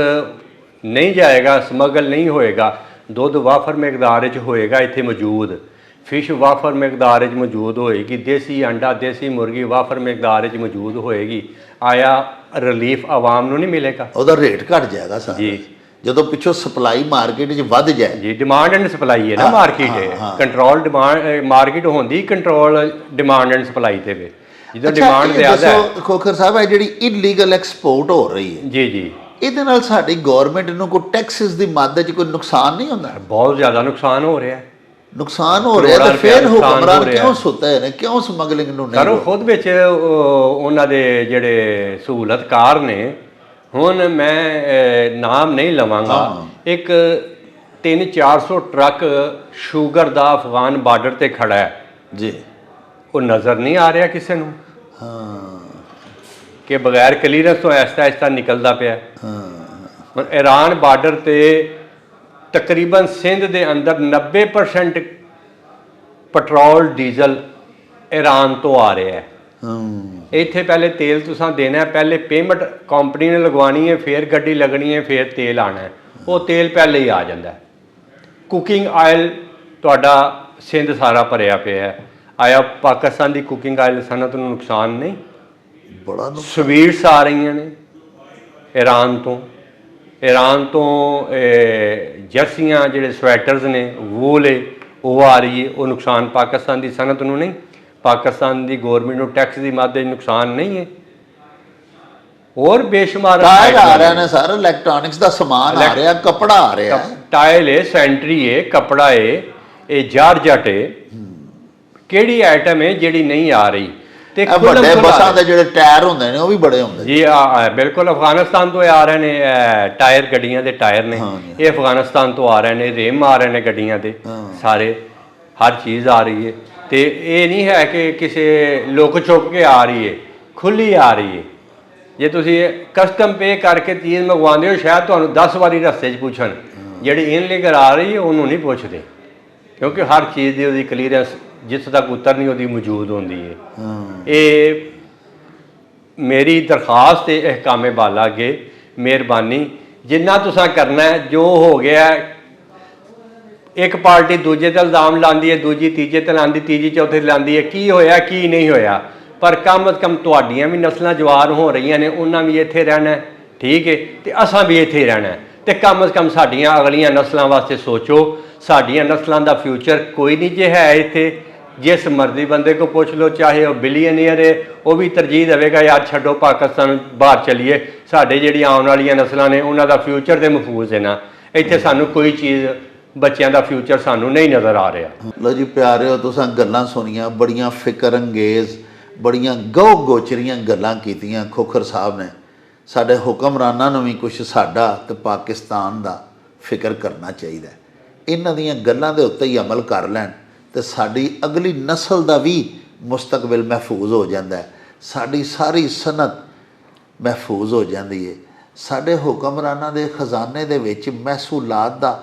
ਨਹੀਂ ਜਾਏਗਾ, ਸਮਗਲ ਨਹੀਂ ਹੋਏਗਾ, ਦੁੱਧ ਵਾਫਰ ਮਿਕਦਾਰ ਵਿੱਚ ਹੋਏਗਾ ਇੱਥੇ ਮੌਜੂਦ, ਫਿਸ਼ ਵਾਫਰ ਮਿਕਦਾਰ 'ਚ ਮੌਜੂਦ ਹੋਏਗੀ, ਦੇਸੀ ਅੰਡਾ ਦੇਸੀ ਮੁਰਗੀ ਵਾਫਰ ਮਿਕਦਾਰ 'ਚ ਮੌਜੂਦ ਹੋਏਗੀ, ਆਇਆ ਰਿਲੀਫ ਆਵਾਮ ਨੂੰ ਨਹੀਂ ਮਿਲੇਗਾ? ਉਹਦਾ ਰੇਟ ਘਟ ਜਾਏਗਾ ਸਾਰਾ ਜੀ। ਜਦੋਂ ਪਿੱਛੋਂ ਸਪਲਾਈ ਮਾਰਕੀਟ 'ਚ ਵੱਧ ਜਾਏ। ਜੀ, ਡਿਮਾਂਡ ਐਂਡ ਸਪਲਾਈ ਹੈ ਨਾ ਮਾਰਕੀਟ ਹੈ, ਕੰਟਰੋਲ ਡਿਮਾਂਡ ਮਾਰਕੀਟ ਹੁੰਦੀ ਕੰਟਰੋਲ ਡਿਮਾਂਡ ਐਂਡ ਸਪਲਾਈ ਤੇ ਵੇ। ਜਦੋਂ ਡਿਮਾਂਡ ਜ਼ਿਆਦਾ ਹੈ। ਦੱਸੋ ਖੋਖਰ ਸਾਹਿਬ, ਇਹ ਜਿਹੜੀ ਇਲੀਗਲ ਐਕਸਪੋਰਟ ਹੋ ਰਹੀ ਹੈ, ਜੀ ਜੀ, ਇਹਦੇ ਨਾਲ ਸਾਡੀ ਗਵਰਨਮੈਂਟ ਨੂੰ ਕੋਈ ਟੈਕਸਿਸ ਦੀ ਮਦ 'ਚ ਕੋਈ ਨੁਕਸਾਨ ਨਹੀਂ ਹੁੰਦਾ? ਬਹੁਤ ਜ਼ਿਆਦਾ ਨੁਕਸਾਨ ਹੋ ਰਿਹਾ ਹੈ। ਨੁਕਸਾਨ ਹੋ ਰਿਹਾ, ਕਰੋੜਾਂ ਤੇ ਫਿਰ ਰੁਪਇਆ ਨੁਕਸਾਨ ਹੁਕਮਰਾਨ ਹੋ ਰਿਹਾ। ਕਿਉਂ ਸੁੱਤੇ ਨੇ, ਕਿਉਂ ਸਮਗਲਿੰਗ ਨੂੰ ਨਹੀਂ ਕਰੋ ਖੁਦ ਵਿੱਚ ਉਹਨਾਂ ਦੇ ਜਿਹੜੇ ਸਹੂਲਤਕਾਰ ਨੇ, ਹੁਣ ਮੈਂ ਨਾਮ ਨਹੀਂ ਲਵਾਂਗਾ, ਇੱਕ 300-400 ਟਰੱਕ ਸ਼ੂਗਰ ਦਾ ਅਫਗਾਨ ਬਾਰਡਰ ਤੇ ਖੜਾ ਹੈ ਜੀ? ਉਹ ਨਜ਼ਰ ਨਹੀਂ ਆ ਰਿਹਾ ਕਿਸੇ ਨੂੰ ਹਾਂ ਕਿ ਬਗੈਰ ਕਲੀਅਰੈਂਸ ਤੋਂ ਆਹਿਸਤਾ ਆਹਿਸਤਾ ਨਿਕਲਦਾ ਪਿਆ। ਹੁਣ ਈਰਾਨ ਬਾਰਡਰ ਤੇ ਤਕਰੀਬਨ ਸਿੰਧ ਦੇ ਅੰਦਰ 90% ਪੈਟਰੋਲ ਡੀਜ਼ਲ ਈਰਾਨ ਤੋਂ ਆ ਰਿਹਾ ਹੈ। ਇੱਥੇ ਪਹਿਲੇ ਤੇਲ ਤੁਸੀਂ ਦੇਣਾ ਹੈ, ਪਹਿਲੇ ਪੇਮੈਂਟ ਕੰਪਨੀ ਨੇ ਲਗਵਾਉਣੀ ਹੈ, ਫਿਰ ਗੱਡੀ ਲੱਗਣੀ ਹੈ, ਫਿਰ ਤੇਲ ਆਣਾ ਹੈ। ਉਹ ਤੇਲ ਪਹਿਲੇ ਹੀ ਆ ਜਾਂਦਾ ਹੈ। ਕੁਕਿੰਗ ਆਇਲ ਤੁਹਾਡਾ ਸਿੰਧ ਸਾਰਾ ਭਰਿਆ ਪਿਆ ਹੈ। ਆਇਆ ਪਾਕਿਸਤਾਨ ਦੀ ਕੁਕਿੰਗ ਆਇਲ ਸਨਅਤ ਨੂੰ ਨੁਕਸਾਨ ਨਹੀਂ? ਬੜਾ ਸਵੀਟਸ ਆ ਰਹੀਆਂ ਨੇ ਈਰਾਨ ਤੋਂ। ਈਰਾਨ ਤੋਂ ਜਰਸੀਆਂ ਜਿਹੜੇ ਸਵੈਟਰਸ ਨੇ, ਵੂਲ ਹੈ, ਉਹ ਆ ਰਹੀ ਹੈ। ਉਹ ਨੁਕਸਾਨ ਪਾਕਿਸਤਾਨ ਦੀ ਸਨਅਤ ਨੂੰ ਨਹੀਂ? ਪਾਕਿਸਤਾਨ ਦੀ ਗੌਰਮੈਂਟ ਨੂੰ ਟੈਕਸ ਦੀ ਮਦ ਨੁਕਸਾਨ ਨਹੀਂ ਹੈ? ਹੋਰ ਬੇਸ਼ੁਮਾਰ ਟਾਇਲ ਆ ਰਿਹਾ ਨੇ ਸਰ, ਇਲੈਕਟ੍ਰੋਨਿਕਸ ਦਾ ਸਮਾਨ ਆ ਰਿਹਾ, ਕਪੜਾ ਆ ਰਿਹਾ। ਟਾਇਲ ਹੈ, ਸੈਂਟਰੀ ਹੈ, ਕਪੜਾ ਹੈ, ਇਹ ਜਾਰਜਟ ਹੈ। ਕਿਹੜੀ ਆਈਟਮ ਹੈ ਜਿਹੜੀ ਨਹੀਂ ਆ ਰਹੀ? ਤੇ ਵੱਡੇ ਬੱਸਾਂ ਦੇ ਜਿਹੜੇ ਟਾਇਰ ਹੁੰਦੇ ਨੇ ਉਹ ਵੀ ਬੜੇ ਹੁੰਦੇ ਜੀ। ਬਿਲਕੁਲ ਅਫਗਾਨਿਸਤਾਨ ਤੋਂ ਆ ਰਹੇ ਨੇ ਟਾਇਰ, ਗੱਡੀਆਂ ਦੇ ਟਾਇਰ ਨੇ ਇਹ ਅਫਗਾਨਿਸਤਾਨ ਤੋਂ ਆ ਰਹੇ ਨੇ। ਰਿਮ ਆ ਰਹੇ ਨੇ ਗੱਡੀਆਂ ਦੇ ਸਾਰੇ, ਹਰ ਚੀਜ਼ ਆ ਰਹੀ ਹੈ। ਤੇ ਇਹ ਨਹੀਂ ਹੈ ਕਿ ਕਿਸੇ ਲੁਕ ਛੁਪ ਕੇ ਆ ਰਹੀ ਹੈ, ਖੁੱਲੀ ਆ ਰਹੀ ਹੈ। ਜੇ ਤੁਸੀਂ ਕਸਟਮ ਪੇ ਕਰਕੇ ਚੀਜ਼ ਮੰਗਵਾਉਂਦੇ ਹੋ, ਸ਼ਾਇਦ ਤੁਹਾਨੂੰ 10 ਵਾਰੀ ਰਸਤੇ 'ਚ ਪੁੱਛਣ। ਜਿਹੜੀ ਇਨਲੀਗਲ ਆ ਰਹੀ ਹੈ ਉਹਨੂੰ ਨਹੀਂ ਪੁੱਛਦੇ, ਕਿਉਂਕਿ ਹਰ ਚੀਜ਼ ਦੀ ਉਹਦੀ ਕਲੀਅਰੈਂਸ ਜਿੱਥੇ ਤੱਕ ਉਤਰਨੀ ਉਹਦੀ ਮੌਜੂਦ ਹੁੰਦੀ ਹੈ। ਇਹ ਮੇਰੀ ਦਰਖਾਸਤ ਹੈ ਅਹਿਕਾਮੇ ਬਾਲਾ ਅੱਗੇ, ਮਿਹਰਬਾਨੀ ਜਿੰਨਾ ਤੁਸੀਂ ਕਰਨਾ ਹੈ। ਜੋ ਹੋ ਗਿਆ, ਇੱਕ ਪਾਰਟੀ ਦੂਜੇ ਤੇ ਇਲਜ਼ਾਮ ਲਾਉਂਦੀ ਹੈ, ਦੂਜੀ ਤੀਜੇ ਤੇ ਲਾਉਂਦੀ, ਤੀਜੀ ਚੌਥੇ ਤੇ ਲਾਉਂਦੀ ਹੈ। ਕੀ ਹੋਇਆ ਕੀ ਨਹੀਂ ਹੋਇਆ? ਪਰ ਕਮ ਅਜ਼ ਕਮ ਤੁਹਾਡੀਆਂ ਵੀ ਨਸਲਾਂ ਜਵਾਨ ਹੋ ਰਹੀਆਂ ਨੇ, ਉਹਨਾਂ ਵੀ ਇੱਥੇ ਰਹਿਣਾ, ਠੀਕ ਹੈ, ਤੇ ਅਸਾਂ ਵੀ ਇੱਥੇ ਰਹਿਣਾ। ਤੇ ਕਮ ਅਜ਼ ਕਮ ਸਾਡੀਆਂ ਅਗਲੀਆਂ ਨਸਲਾਂ ਵਾਸਤੇ ਸੋਚੋ। ਸਾਡੀਆਂ ਨਸਲਾਂ ਦਾ ਫਿਊਚਰ ਕੋਈ ਨਹੀਂ ਜੇ ਹੈ ਇੱਥੇ। ਜਿਸ ਮਰਜ਼ੀ ਬੰਦੇ ਕੋ ਪੁੱਛ ਲਓ, ਚਾਹੇ ਉਹ ਬਿਲੀਅਨੀਅਰ ਹੈ, ਉਹ ਵੀ ਤਰਜੀਹ ਦੇਵੇਗਾ ਯਾਰ ਛੱਡੋ ਪਾਕਿਸਤਾਨ, ਬਾਹਰ ਚਲੀਏ। ਸਾਡੇ ਜਿਹੜੀ ਆਉਣ ਵਾਲੀਆਂ ਨਸਲਾਂ ਨੇ ਉਹਨਾਂ ਦਾ ਫਿਊਚਰ ਤੇ ਮਹਿਫੂਜ਼ ਹੈ ਨਾ। ਇੱਥੇ ਸਾਨੂੰ ਕੋਈ ਚੀਜ਼, ਬੱਚਿਆਂ ਦਾ ਫਿਊਚਰ ਸਾਨੂੰ ਨਹੀਂ ਨਜ਼ਰ ਆ ਰਿਹਾ। ਲੋ ਜੀ ਪਿਆਰਿਓ, ਤੁਸੀਂ ਗੱਲਾਂ ਸੁਣੀਆਂ, ਬੜੀਆਂ ਫਿਕਰ ਅੰਗੇਜ਼, ਬੜੀਆਂ ਗੋਚਰੀਆਂ ਗੱਲਾਂ ਕੀਤੀਆਂ ਖੋਖਰ ਸਾਹਿਬ ਨੇ। ਸਾਡੇ ਹੁਕਮਰਾਨਾਂ ਨੂੰ ਵੀ ਕੁਝ ਸਾਡਾ ਤੇ ਪਾਕਿਸਤਾਨ ਦਾ ਫਿਕਰ ਕਰਨਾ ਚਾਹੀਦਾ। ਇਹਨਾਂ ਦੀਆਂ ਗੱਲਾਂ ਦੇ ਉੱਤੇ ਹੀ ਅਮਲ ਕਰ ਲੈਣ ਤੇ ਸਾਡੀ ਅਗਲੀ ਨਸਲ ਦਾ ਵੀ ਮੁਸਤਕਬਲ ਮਹਿਫੂਜ਼ ਹੋ ਜਾਂਦਾ ਹੈ। ਸਾਡੀ ਸਾਰੀ ਸਨਅਤ ਮਹਿਫੂਜ਼ ਹੋ ਜਾਂਦੀ ਹੈ। ਸਾਡੇ ਹੁਕਮਰਾਨਾਂ ਦੇ ਖਜ਼ਾਨੇ ਦੇ ਵਿੱਚ ਮਹਿਸੂਲਾਤ ਦਾ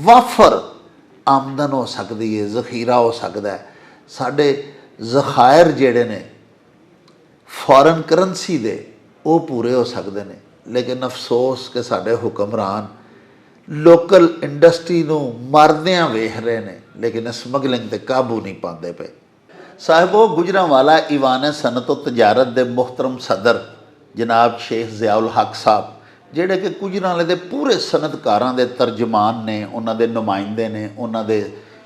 ਵਾਫਰ ਆਮਦਨ ਹੋ ਸਕਦੀ ਹੈ, ਜ਼ਖੀਰਾ ਹੋ ਸਕਦਾ ਹੈ। ਸਾਡੇ ਜ਼ਖਾਇਰ ਜਿਹੜੇ ਨੇ ਫੋਰਨ ਕਰੰਸੀ ਦੇ, ਉਹ ਪੂਰੇ ਹੋ ਸਕਦੇ ਨੇ। ਲੇਕਿਨ ਅਫਸੋਸ ਕਿ ਸਾਡੇ ਹੁਕਮਰਾਨ ਲੋਕਲ ਇੰਡਸਟਰੀ ਨੂੰ ਮਰਦਿਆਂ ਵੇਖ ਰਹੇ ਨੇ, ਲੇਕਿਨ ਸਮਗਲਿੰਗ ਤੇ ਕਾਬੂ ਨਹੀਂ ਪਾਉਂਦੇ ਪਏ। ਸਾਹਿਬੋ, ਗੁਜਰਾਂਵਾਲਾ ਈਵਾਨ ਸਨਅਤ व ਤਜਾਰਤ ਦੇ ਮੁਹਤਰਮ ਸਦਰ ਜਨਾਬ ਸ਼ੇਖ ਜ਼ਿਆਉਲ ਹਕ ਸਾਹਿਬ, ਜਿਹੜੇ ਕਿ ਗੁਜਰਾਂਵਾਲੇ ਦੇ ਪੂਰੇ ਸਨਅਤਕਾਰਾਂ ਦੇ ਤਰਜਮਾਨ ਨੇ, ਉਹਨਾਂ ਦੇ ਨੁਮਾਇੰਦੇ ਨੇ, ਉਹਨਾਂ ਦੇ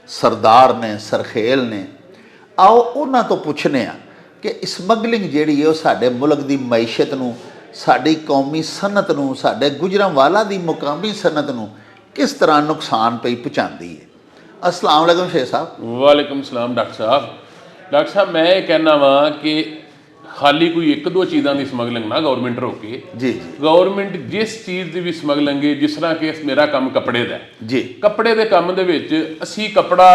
ਸਰਦਾਰ ਨੇ, ਸਰਖੇਲ ਨੇ। ਆਓ ਉਹਨਾਂ ਤੋਂ ਪੁੱਛਨੇ ਆ ਕਿ ਸਮਗਲਿੰਗ ਜਿਹੜੀ ਹੈ ਉਹ ਸਾਡੇ ਮੁਲਕ ਦੀ ਮਈਸ਼ਤ ਨੂੰ, ਸਾਡੀ ਕੌਮੀ ਸਨਅਤ ਨੂੰ, ਸਾਡੇ ਗੁਜਰਾਂਵਾਲਾ ਦੀ ਮੁਕਾਮੀ ਸਨਅਤ ਨੂੰ ਕਿਸ ਤਰ੍ਹਾਂ ਨੁਕਸਾਨ ਪਈ ਪਹੁੰਚਾਉਂਦੀ ਹੈ। अस्सलाम वालेकुम शेख साहब। वालेकुम सलाम डॉक्टर साहब मैं ये कहना वा कि खाली कोई एक दो चीज़ों की समगलिंग ना गवर्नमेंट रोके जी। गवर्नमेंट जिस चीज़ की भी समगलिंग है, जिस तरह कि मेरा काम कपड़े का जी, कपड़े के काम के असी कपड़ा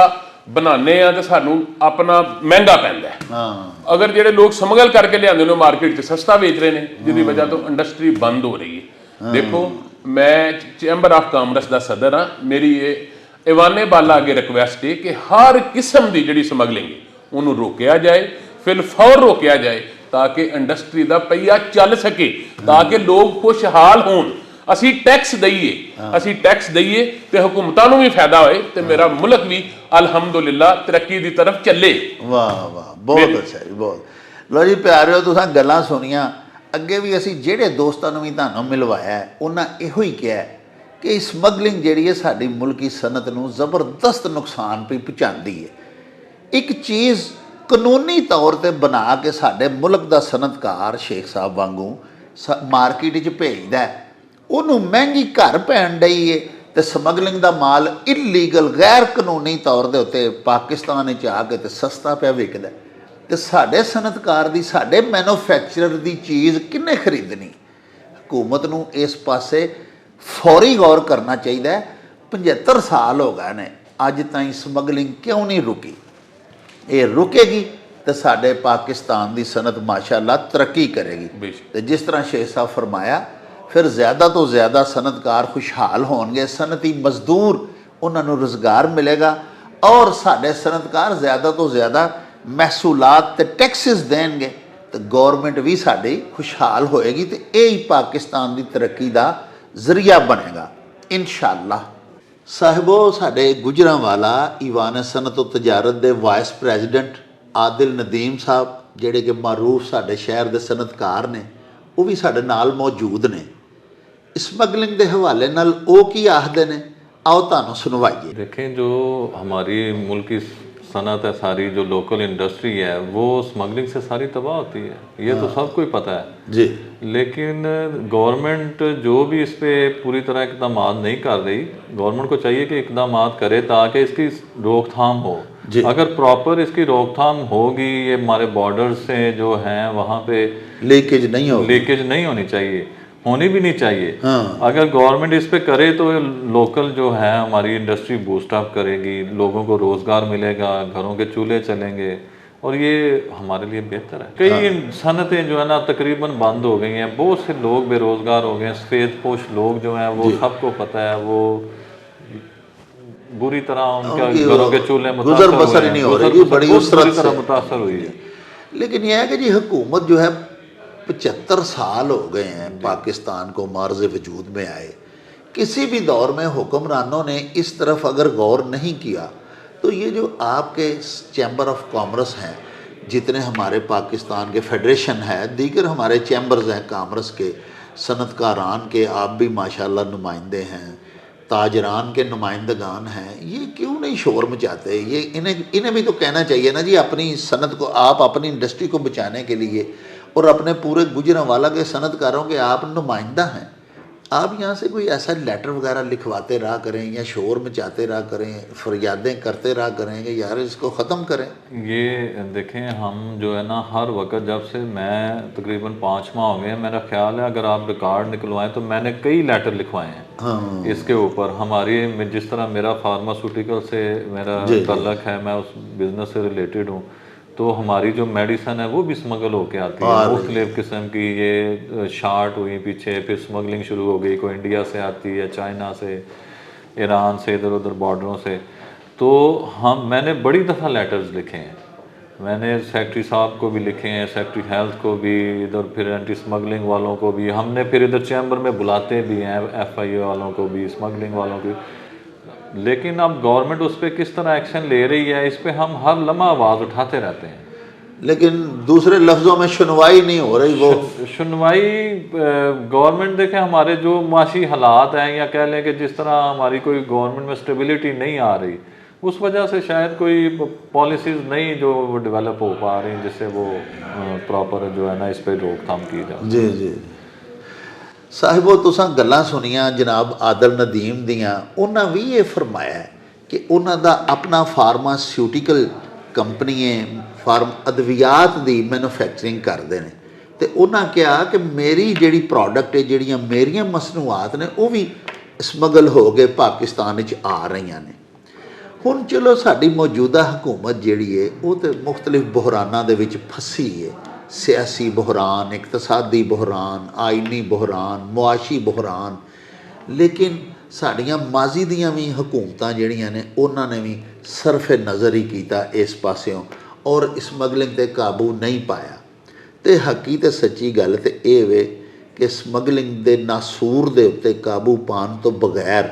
बनाने तो सानू अपना महंगा पैंदा है। हाँ, अगर जेडे लोग समगल करके लिया मार्केट च सस्ता बेच रहे हैं, जिसकी वजह तो इंडस्ट्री बंद हो रही है। देखो, मैं चैंबर ऑफ कामर्स का सदर हाँ। मेरी ये ईवाने बाला अगे रिक्वेस्ट है कि हर किस्म की जी समगलिंग है उन्होंने रोकया जाए, फिलफौर रोकया जाए, ताकि इंडस्ट्री का पहिया चल सके, ताकि लोग खुशहाल होन। ਅਸੀਂ ਟੈਕਸ ਦਈਏ ਤੇ ਹਕੂਮਤਾਂ ਨੂੰ ਵੀ ਫਾਇਦਾ ਹੋਏ ਤੇ ਮੇਰਾ ਮੁਲਕ ਵੀ ਅਲਹਮਦੁਲਿਲਾ ਤਰੱਕੀ ਦੀ ਤਰਫ ਚੱਲੇ। ਵਾਹ ਵਾਹ, ਬਹੁਤ ਅੱਛਾ ਜੀ, ਬਹੁਤ। ਲਓ ਜੀ ਪਿਆਰਿਓ, ਤੁਸੀਂ ਗੱਲਾਂ ਸੁਣੀਆਂ। ਅੱਗੇ ਵੀ ਅਸੀਂ ਜਿਹੜੇ ਦੋਸਤਾਂ ਨੂੰ ਵੀ ਤੁਹਾਨੂੰ ਮਿਲਵਾਇਆ ਉਹਨਾਂ ਇਹੋ ਹੀ ਕਿਹਾ ਕਿ ਸਮਗਲਿੰਗ ਜਿਹੜੀ ਹੈ ਸਾਡੀ ਮੁਲਕੀ ਸਨਅਤ ਨੂੰ ਜ਼ਬਰਦਸਤ ਨੁਕਸਾਨ ਵੀ ਪਹੁੰਚਾਉਂਦੀ ਹੈ। ਇੱਕ ਚੀਜ਼ ਕਾਨੂੰਨੀ ਤੌਰ ਤੇ ਬਣਾ ਕੇ ਸਾਡੇ ਮੁਲਕ ਦਾ ਸਨਅਤਕਾਰ ਸ਼ੇਖ ਸਾਹਿਬ ਵਾਂਗੂ ਮਾਰਕੀਟ 'ਚ ਭੇਜਦਾ, ਉਹਨੂੰ ਮਹਿੰਗੀ ਘਰ ਪੈਣ ਡਈ ਹੈ ਤੇ ਸਮਗਲਿੰਗ ਦਾ ਮਾਲ ਇਲੀਗਲ ਗੈਰ ਕਾਨੂੰਨੀ ਤੌਰ ਦੇ ਉੱਤੇ ਪਾਕਿਸਤਾਨ ਵਿੱਚ ਆ ਕੇ ਤੇ ਸਸਤਾ ਪਿਆ ਵਿਕਦਾ। ਤੇ ਸਾਡੇ ਸਨਅਤਕਾਰ ਦੀ, ਸਾਡੇ ਮੈਨੂਫੈਕਚਰਰ ਦੀ ਚੀਜ਼ ਕਿੰਨੇ ਖਰੀਦਣੀ? ਹਕੂਮਤ ਨੂੰ ਇਸ ਪਾਸੇ ਫੌਰੀ ਗੌਰ ਕਰਨਾ ਚਾਹੀਦਾ। 75 ਸਾਲ ਹੋ ਗਏ ਨੇ, ਅੱਜ ਤਾਈਂ ਸਮਗਲਿੰਗ ਕਿਉਂ ਨਹੀਂ ਰੁਕੀ? ਇਹ ਰੁਕੇਗੀ ਤੇ ਸਾਡੇ ਪਾਕਿਸਤਾਨ ਦੀ ਸਨਅਤ ਮਾਸ਼ਾਅੱਲਾ ਤਰੱਕੀ ਕਰੇਗੀ। ਤੇ ਜਿਸ ਤਰ੍ਹਾਂ ਸ਼ੇਖ ਸਾਹਿਬ ਫਰਮਾਇਆ, ਫਿਰ ਜ਼ਿਆਦਾ ਤੋਂ ਜ਼ਿਆਦਾ ਸਨਅਤਕਾਰ ਖੁਸ਼ਹਾਲ ਹੋਣਗੇ, ਸਨਅਤੀ ਮਜ਼ਦੂਰ ਉਹਨਾਂ ਨੂੰ ਰੁਜ਼ਗਾਰ ਮਿਲੇਗਾ ਔਰ ਸਾਡੇ ਸਨਅਤਕਾਰ ਜ਼ਿਆਦਾ ਤੋਂ ਜ਼ਿਆਦਾ ਮਹਿਸੂਲਾਤ ਤੇ ਟੈਕਸਿਸ ਦੇਣਗੇ ਤੇ ਗੌਰਮੈਂਟ ਵੀ ਸਾਡੀ ਖੁਸ਼ਹਾਲ ਹੋਏਗੀ ਤੇ ਇਹ ਹੀ ਪਾਕਿਸਤਾਨ ਦੀ ਤਰੱਕੀ ਦਾ ਜ਼ਰੀਆ ਬਣੇਗਾ ਇਨਸ਼ਾਅੱਲਾ। ਸਾਹਿਬੋ, ਸਾਡੇ ਗੁਜਰਾਂਵਾਲਾ ਈਵਾਨ ਸਨਅਤ ਤੇ ਤਜਾਰਤ ਦੇ ਵਾਈਸ ਪ੍ਰੈਜ਼ੀਡੈਂਟ ਆਦਿਲ ਨਦੀਮ ਸਾਹਿਬ, ਜਿਹੜੇ ਕਿ ਮਾਰੂਫ ਸਾਡੇ ਸ਼ਹਿਰ ਦੇ ਸਨਅਤਕਾਰ ਨੇ, ਉਹ ਵੀ ਸਾਡੇ ਨਾਲ ਮੌਜੂਦ ਨੇ। स्मगलिंग के हवाले नाल वो की आखदे ने, आओ तुहानू सुनवाइए। देखें, जो हमारी मुल्क की सनत है, सारी जो लोकल इंडस्ट्री है, वो स्मगलिंग से सारी तबाह होती है, ये तो सबको ही पता है जी। लेकिन गवर्नमेंट जो भी इस पर पूरी तरह इकदाम नहीं कर रही, गवर्नमेंट को चाहिए कि इकदाम करे ताकि इसकी रोकथाम हो। अगर प्रॉपर इसकी रोकथाम होगी, ये हमारे बॉर्डर से जो हैं वहाँ पे लीकेज नहीं होनी चाहिए, होनी भी नहीं चाहिए। अगर गवर्नमेंट इस पे करे तो लोकल जो है हमारी इंडस्ट्री बूस्ट अप करेगी, लोगों को रोज़गार मिलेगा, घरों के चूल्हे चलेंगे और ये हमारे लिए बेहतर है। कई सनतें जो है ना तकरीबन बंद हो गई हैं, बहुत से लोग बेरोज़गार हो गए हैं, सफ़ेद पोश लोग जो हैं वो सबको पता है, वो बुरी तरह उनके घरों के चूल्हे गुजर बसर नहीं हो रही, बड़ी बुरी तरह मुतासर हुई है। लेकिन यह है कि जी हुकूमत जो है 75 साल हो गए हैं पाकिस्तान को मार्ज़ वजूद में आए, किसी भी दौर में हुक्मरानों ने इस तरफ अगर गौर नहीं किया तो ये जो आपके चैम्बर ऑफ कॉमर्स हैं, जितने हमारे पाकिस्तान के फेडरेशन है, दीगर हमारे चैम्बर्स हैं कॉमर्स के, सनतकारान के आप भी माशाल्लाह नुमाइंदे हैं, ताजरान के नुमाइंदगान हैं, ये क्यों नहीं शोर मचाते? ये इन्हें भी तो कहना चाहिए ना जी, अपनी सनत को, आप अपनी इंडस्ट्री को बचाने के लिए और अपने पूरे गुजरांवाला के सनतकारों के आप नुमाइंदा हैं, आप यहाँ से कोई ऐसा लेटर वगैरह लिखवाते रहा करें या शोर मचाते रहा करें, फरियादें करते रहा करें कि यार इसको ख़त्म करें। ये देखें, हम जो है ना हर वक्त, जब से मैं तकरीबन 5 माह हो गए, मेरा ख्याल है अगर आप रिकॉर्ड निकलवाएं तो मैंने कई लेटर लिखवाए हैं इसके ऊपर। हमारी जिस तरह मेरा फार्मास्यूटिकल से मेरा तल्लक है, मैं उस बिज़नेस से रिलेटेड हूँ, तो हमारी जो मेडिसन है वो भी स्मगल होके आती है, मुख्तलिफ़ किस्म की। ये शार्ट हुई पीछे, फिर स्मगलिंग शुरू हो गई, कोई इंडिया से आती है, चाइना से, ईरान से, इधर उधर बॉर्डरों से। तो मैंने बड़ी दफ़ा लेटर्स लिखे हैं, मैंने सेक्रेटरी साहब को भी लिखे हैं, सेक्रेटरी हेल्थ को भी, इधर फिर एंटी स्मगलिंग वालों को भी, हमने फिर इधर चैम्बर में बुलाते भी हैं, FIA वालों को भी, स्मगलिंग वालों को। लेकिन अब गवर्नमेंट उस पर किस तरह एक्शन ले रही है, इस पे हम हर लम्हा आवाज़ उठाते रहते हैं, लेकिन दूसरे लफ्ज़ों में सुनवाई नहीं हो रही। वो सुनवाई गवर्नमेंट देखें, हमारे जो माशी हालात हैं, या कह लें कि जिस तरह हमारी कोई गवर्नमेंट में स्टेबिलिटी नहीं आ रही, उस वजह से शायद कोई पॉलिसीज़ नहीं जो डेवलप हो पा रही, जिससे वो प्रॉपर जो है ना इस पर रोकथाम की जाए। जी जी साहिबो, तुसां गल्लां सुनियां जनाब आदिल नदीम दियां, उन्हां भी ये फरमाया है कि उन्हां दा अपना फार्मास्यूटिकल कंपनी है, अद्वियात दी मैਨੂਫੈਕਚਰਿੰਗ करते हैं, तो उन्हां कहा कि मेरी जिहड़ी प्रोडक्ट है, जिहड़ियां मेरियां मसनूआत ने, वो भी स्मगल हो के पाकिस्तान विच आ रही ने। हुण चलो साडी मौजूदा हुकूमत जिहड़ी है वो तो मुख्तलिफ बहरानां दे विच फसी है, सियासी बहरान, इकतसादी बहरान, आइनी बहरान, मुआशी बहरान। लेकिन साड़ियाँ माजी दियां भी हुकूमतां जिहड़ियां ने उन्हां ने भी सरफे नज़र ही कीता इस पास्यों और स्मगलिंग ते काबू नहीं पाया। तो हकी ते सच्ची गल तो ये वे ਕਿ ਸਮਗਲਿੰਗ ਦੇ ਨਾਸੂਰ ਦੇ ਉੱਤੇ ਕਾਬੂ ਪਾਉਣ ਤੋਂ ਬਗੈਰ